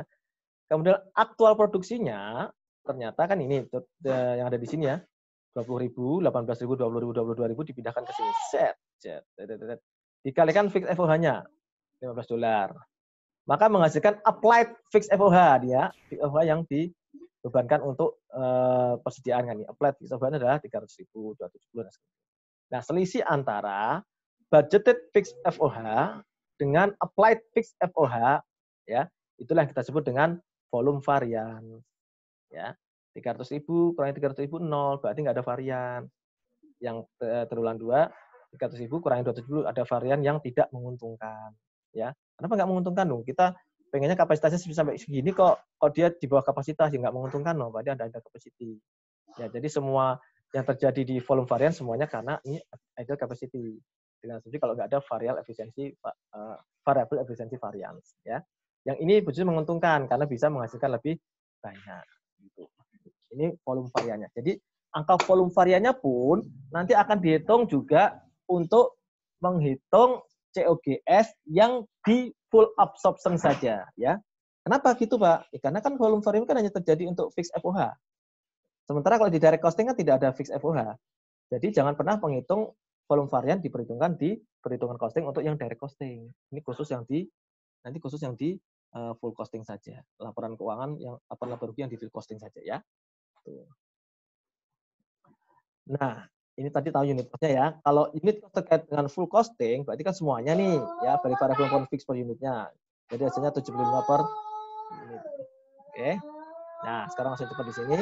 Kemudian aktual produksinya ternyata kan ini yang ada di sini ya. 20.000, 18.000, 20.000, 22.000 dipindahkan ke sini. Set. Dikalikan fixed FOH-nya $15. Maka menghasilkan applied fixed FOH dia, fixed FOH yang dibebankan untuk persediaan kan ini. Applied fixed FOH adalah 300.000, 270. Nah, selisih antara budgeted fixed FOH dengan applied fixed FOH ya, itulah yang kita sebut dengan volume varian. Ya. 300.000 kurangi 300.000 0, berarti nggak ada varian. Yang triwulan 2, 300.000 kurangi 270 ada varian yang tidak menguntungkan. Ya, kenapa nggak menguntungkan dong? Kita pengennya kapasitasnya sampai segini kok dia di bawah kapasitas ya nggak menguntungkan loh, berarti ada capacity. Ya, jadi semua yang terjadi di volume varian semuanya karena ini idle capacity. Dengan asumsi kalau nggak ada variable efficiency variance. Ya, yang ini justru menguntungkan karena bisa menghasilkan lebih banyak. Gitu. Ini volume variannya. Jadi angka volume variannya pun nanti akan dihitung juga untuk menghitung COGS yang di full absorption saja, ya. Kenapa gitu, Pak? Ya, karena kan volume varian kan hanya terjadi untuk fixed FOH. Sementara kalau di direct costing kan tidak ada fixed FOH. Jadi jangan pernah menghitung volume varian diperhitungkan di perhitungan costing untuk yang direct costing. Ini khusus yang di full costing saja. Laporan keuangan yang laba rugi yang di full costing saja ya. Tuh. Nah, ini tadi tahu unit cost-nya ya. Kalau unit cost terkait dengan full costing, berarti kan semuanya nih, ya, dari variable maupun fix per unitnya. Jadi hasilnya 75 per unit. Oke. Nah, sekarang langsung cepat di sini.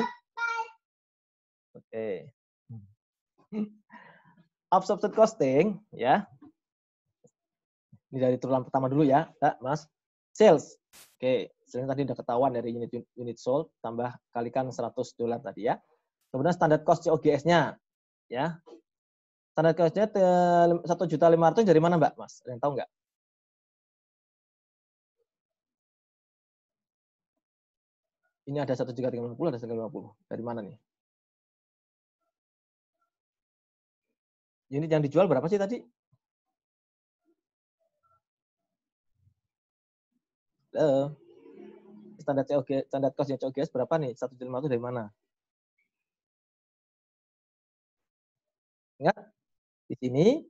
Oke. Absorption costing, ya. Ini dari triwulan pertama dulu ya, Mas. Sales. Oke, sales tadi udah ketahuan dari unit sold, tambah kalikan $100 tadi ya. Kemudian standar cost COGS-nya, ya. Standar cost-nya 1.500.000 dari mana, Mbak? Mas, ada yang tahu nggak? Ini ada 1.350, ada 1.350. Dari mana nih? Unit yang dijual berapa sih tadi? Halo. Standar cost-nya COGS berapa nih? 1.500 dari mana? Ingat? Di sini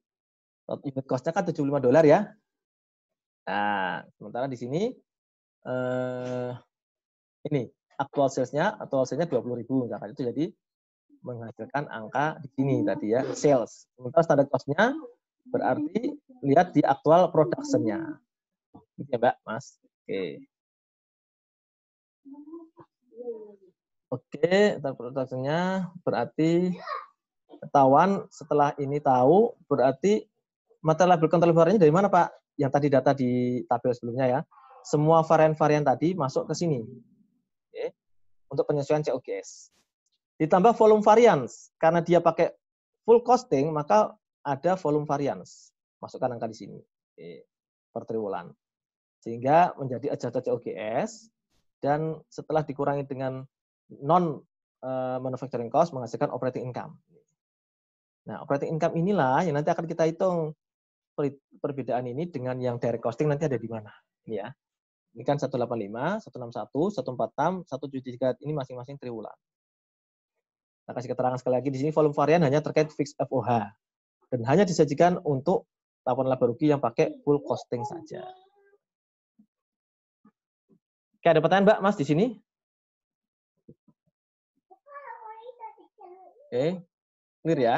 unit cost-nya kan $75 ya. Nah, sementara di sini Ini actual sales-nya 20.000 misalkan, itu jadi menghasilkan angka di sini tadi ya, sales. Sementara standar cost-nya berarti lihat di actual production-nya. Gitu ya, Mbak, Mas. Oke, production-nya berarti ketahuan. Setelah ini tahu, berarti material label control variannya dari mana, Pak? Yang tadi data di tabel sebelumnya ya. Semua varian-varian tadi masuk ke sini. Oke. Untuk penyesuaian COGS. Ditambah volume variance. Karena dia pakai full costing, maka ada volume variance. Masukkan angka di sini. Oke. Per triwulan. Sehingga menjadi adjusted COGS. Dan setelah dikurangi dengan non manufacturing cost, menghasilkan operating income. Nah, operating income inilah yang nanti akan kita hitung perbedaan ini dengan yang direct costing nanti ada di mana. Ini ya. Ini kan 185, 161, 146, 173 ini masing-masing triwulan. Nah, kasih keterangan sekali lagi di sini volume varian hanya terkait fixed FOH dan hanya disajikan untuk laporan laba rugi yang pakai full costing saja. Oke, ada pertanyaan Mbak, Mas di sini? Oke, clear ya.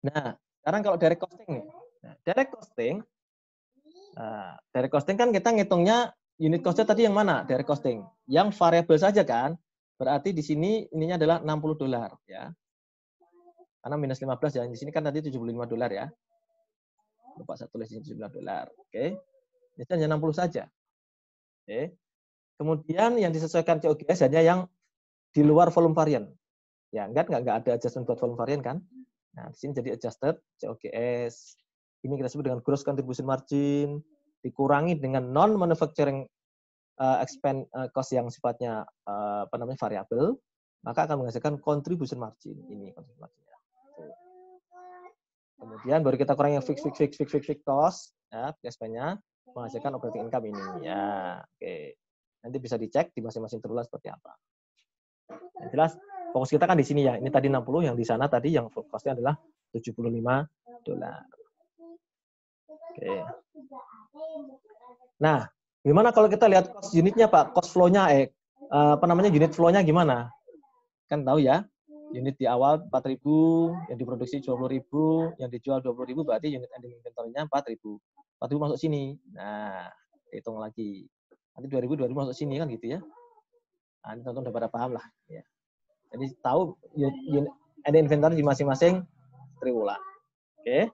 Nah, sekarang kalau direct costing nih. Nah, direct costing kan kita ngitungnya unit cost-nya tadi yang mana? Direct costing. Yang variabel saja kan? Berarti di sini ininya adalah $60 ya. Karena minus 15 ya. Di sini kan tadi $75 ya. Lupa saya tulis $75. Oke. Ini hanya 60 saja. Oke. Kemudian yang disesuaikan COGS hanya yang di luar volume varian. Ya, enggak ada adjustment buat volume varian kan? Nah, di sini jadi adjusted COGS. Ini kita sebut dengan gross contribution margin, dikurangi dengan non manufacturing expense cost yang sifatnya variabel, maka akan menghasilkan contribution margin. Ini contribution marginnya. Kemudian baru kita kurangi fix cost, ya, expense-nya menghasilkan operating income ini. Ya, oke. Nanti bisa dicek di masing-masing triwulan seperti apa. Yang jelas fokus kita kan di sini ya. Ini tadi 60, yang di sana tadi yang full cost-nya adalah $75. Oke. Nah, gimana kalau kita lihat cost unitnya, Pak? Cost flow-nya, unit flow-nya gimana? Kan tahu ya, unit di awal 4.000, yang diproduksi 20.000, yang dijual 20.000, berarti unit ending inventory-nya 4.000. 4.000 masuk sini. Nah, hitung lagi. Nanti 2.000 masuk sini kan gitu ya. Nah, ini tonton udah pada paham lah. Ya. Jadi tahu unit ending inventory di masing-masing triwulan. Oke.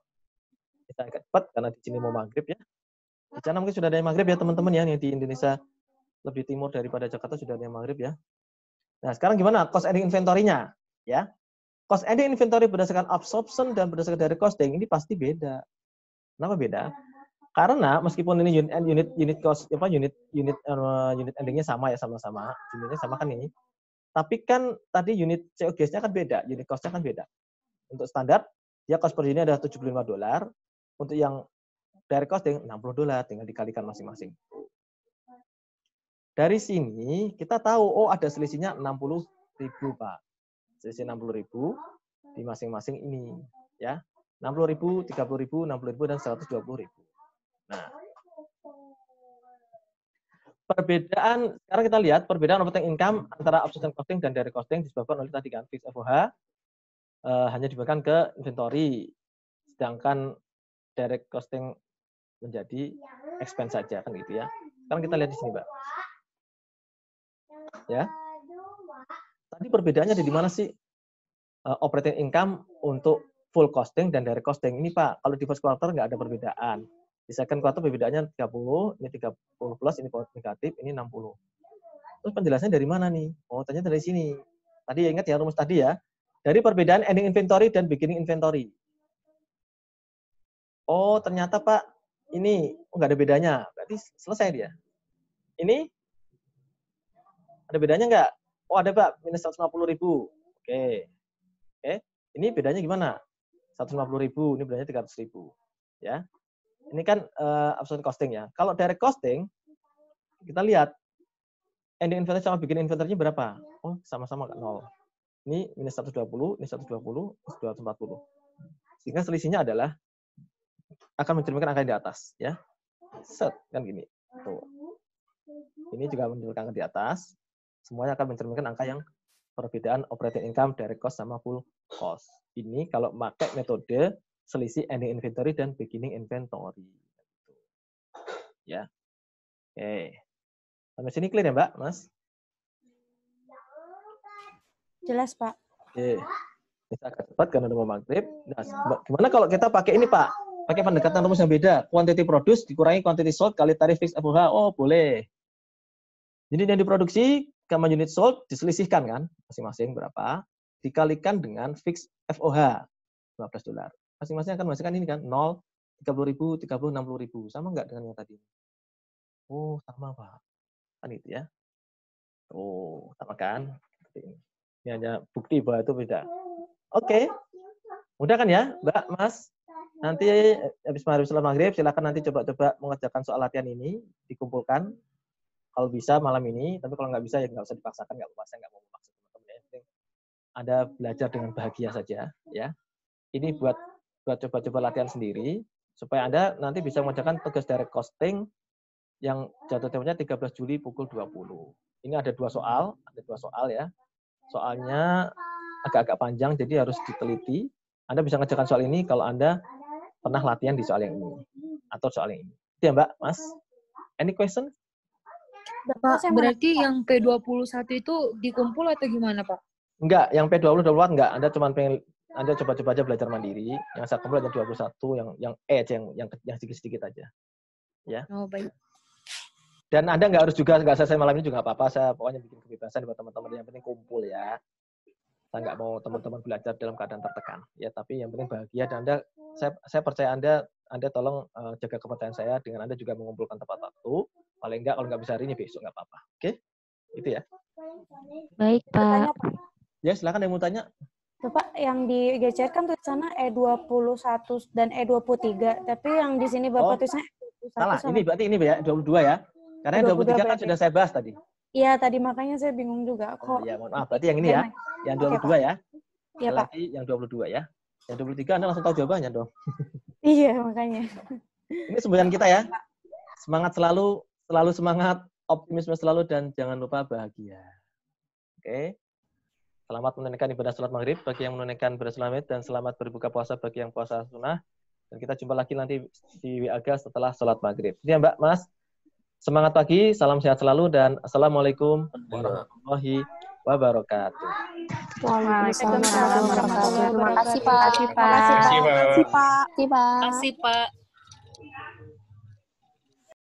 Kita agak cepat karena di sini mau maghrib ya. Di sana mungkin sudah ada yang maghrib ya teman-teman ya, yang di Indonesia lebih timur daripada Jakarta sudah ada yang maghrib ya. Nah sekarang gimana cost ending inventory-nya ya? Cost ending inventory berdasarkan absorption dan berdasarkan direct costing ini pasti beda. Kenapa beda? Karena meskipun ini unit cost unit endingnya sama ya, sama-sama unitnya sama kan ini. Tapi kan tadi unit COGS-nya kan beda, unit cost-nya kan beda. Untuk standar dia cost per unit adalah $75. Untuk yang direct costing $60, tinggal dikalikan masing-masing. Dari sini kita tahu ada selisihnya 60.000, Pak. Selisih 60.000 di masing-masing ini, ya. 60.000, 30.000, 60.000 dan 120.000. Nah, perbedaan sekarang kita lihat perbedaan operating income antara absorption costing dan direct costing disebabkan oleh tadi kan fixed FOH hanya dibagikan ke inventory, sedangkan direct costing menjadi expense saja kan gitu ya. Sekarang kita lihat di sini, Mbak. Ya. Tadi perbedaannya ada di mana sih? Operating income untuk full costing dan direct costing. Ini Pak, kalau di first quarter nggak ada perbedaan. Di second quarter perbedaannya 30, ini 30 plus, ini negatif, ini 60. Terus penjelasannya dari mana nih? Oh, ternyata dari sini. Tadi ingat ya rumus tadi ya. Dari perbedaan ending inventory dan beginning inventory. Oh, ternyata Pak, ini nggak ada bedanya. Berarti selesai dia. Ini ada bedanya nggak? Oh, ada Pak, minus 150.000. Oke. Ini bedanya gimana? 150.000, ini bedanya 300.000. Ya. Ini kan absorption costing ya. Kalau direct costing, kita lihat ending inventory sama beginning inventory-nya berapa? Oh, sama-sama 0. Ini minus 120, ini 120, ini 240. Sehingga selisihnya adalah akan mencerminkan angka yang di atas, ya. Set, kan gini. Tuh. Ini juga menunjukkan di atas. Semuanya akan mencerminkan angka yang perbedaan operating income, direct cost, sama full cost. Ini kalau pakai metode selisih ending inventory dan beginning inventory. Ya. Oke. Sampai sini clear ya, Mbak, Mas? Jelas, Pak. Oke. Bisa agak cepat karena udah mau maghrib. Nah, gimana kalau kita pakai ini, Pak? Pakai pendekatan rumus yang beda. Quantity produced dikurangi quantity sold kali tarif fixed FOH. Oh, boleh. Jadi yang diproduksi sama unit sold diselisihkan kan? Masing-masing berapa? Dikalikan dengan fixed FOH. $15. Masing-masing akan menghasilkan ini kan? 0, 30.000, 30, 60.000. Sama nggak dengan yang tadi? Oh, sama, Pak. Kan itu ya. Oh, sama kan? Ini hanya bukti bahwa itu beda. Oke. Mudah kan ya, Mbak, Mas? Nanti habis sholat maghrib, silakan nanti coba-coba mengerjakan soal latihan ini, dikumpulkan. Kalau bisa malam ini, tapi kalau nggak bisa ya nggak usah dipaksakan, nggak apa-apa, saya nggak mau memaksa teman-teman. Yang penting Anda belajar dengan bahagia saja, ya. Ini buat coba-coba latihan sendiri, supaya Anda nanti bisa mengerjakan tugas direct costing yang jatuh temponya 13 Juli pukul 20. Ini ada dua soal ya. Soalnya agak-agak panjang, jadi harus diteliti. Anda bisa mengerjakan soal ini kalau Anda pernah latihan di soal yang ini atau soal yang ini. Itu ya, Mbak, Mas? Any question? Pak, berarti yang P21 itu dikumpul atau gimana, Pak? Enggak, yang P20 24 enggak. Anda coba-coba aja belajar mandiri. Yang saya kumpul ada 21, yang E aja, yang sedikit-sedikit aja. Ya. Oh, baik. Dan Anda nggak harus juga, nggak selesai malam ini juga nggak apa-apa. Saya pokoknya bikin kebebasan buat teman-teman. Yang penting kumpul ya. Saya nggak mau teman-teman belajar dalam keadaan tertekan. Ya, tapi yang penting bahagia. Dan saya percaya Anda tolong jaga kepercayaan saya dengan Anda juga mengumpulkan tepat waktu. Paling nggak kalau nggak bisa hari ini besok nggak apa-apa. Oke? Itu ya. Baik, Pak. Ya, silakan yang mau tanya. Bapak, yang digeser kan tulisannya E21 dan E23, tapi yang di sini Bapak tulisannya E21. Salah, ini berarti ini ya, 22 ya. Karena yang 23 kan sudah saya bahas tadi. Iya, tadi makanya saya bingung juga. Kok ya, mohon maaf. Berarti yang ini ya. Yang 22 ya. Iya, Pak. Yang 22 ya. Yang 23 Anda langsung tahu jawabannya dong. Iya, makanya. Ini semboyan kita ya. Semangat selalu semangat, optimisme selalu, dan jangan lupa bahagia. Oke. Selamat menunaikan ibadah salat maghrib bagi yang menunaikan ibadah salat maghrib, dan selamat berbuka puasa bagi yang puasa sunnah. Dan kita jumpa lagi nanti di WAGA setelah salat maghrib. Ini ya, Mbak, Mas. Semangat pagi, salam sehat selalu, dan assalamualaikum warahmatullahi wabarakatuh. Waalaikumsalam warahmatullahi wabarakatuh. Terima kasih, Pak. Terima kasih, Pak. Terima kasih, Pak.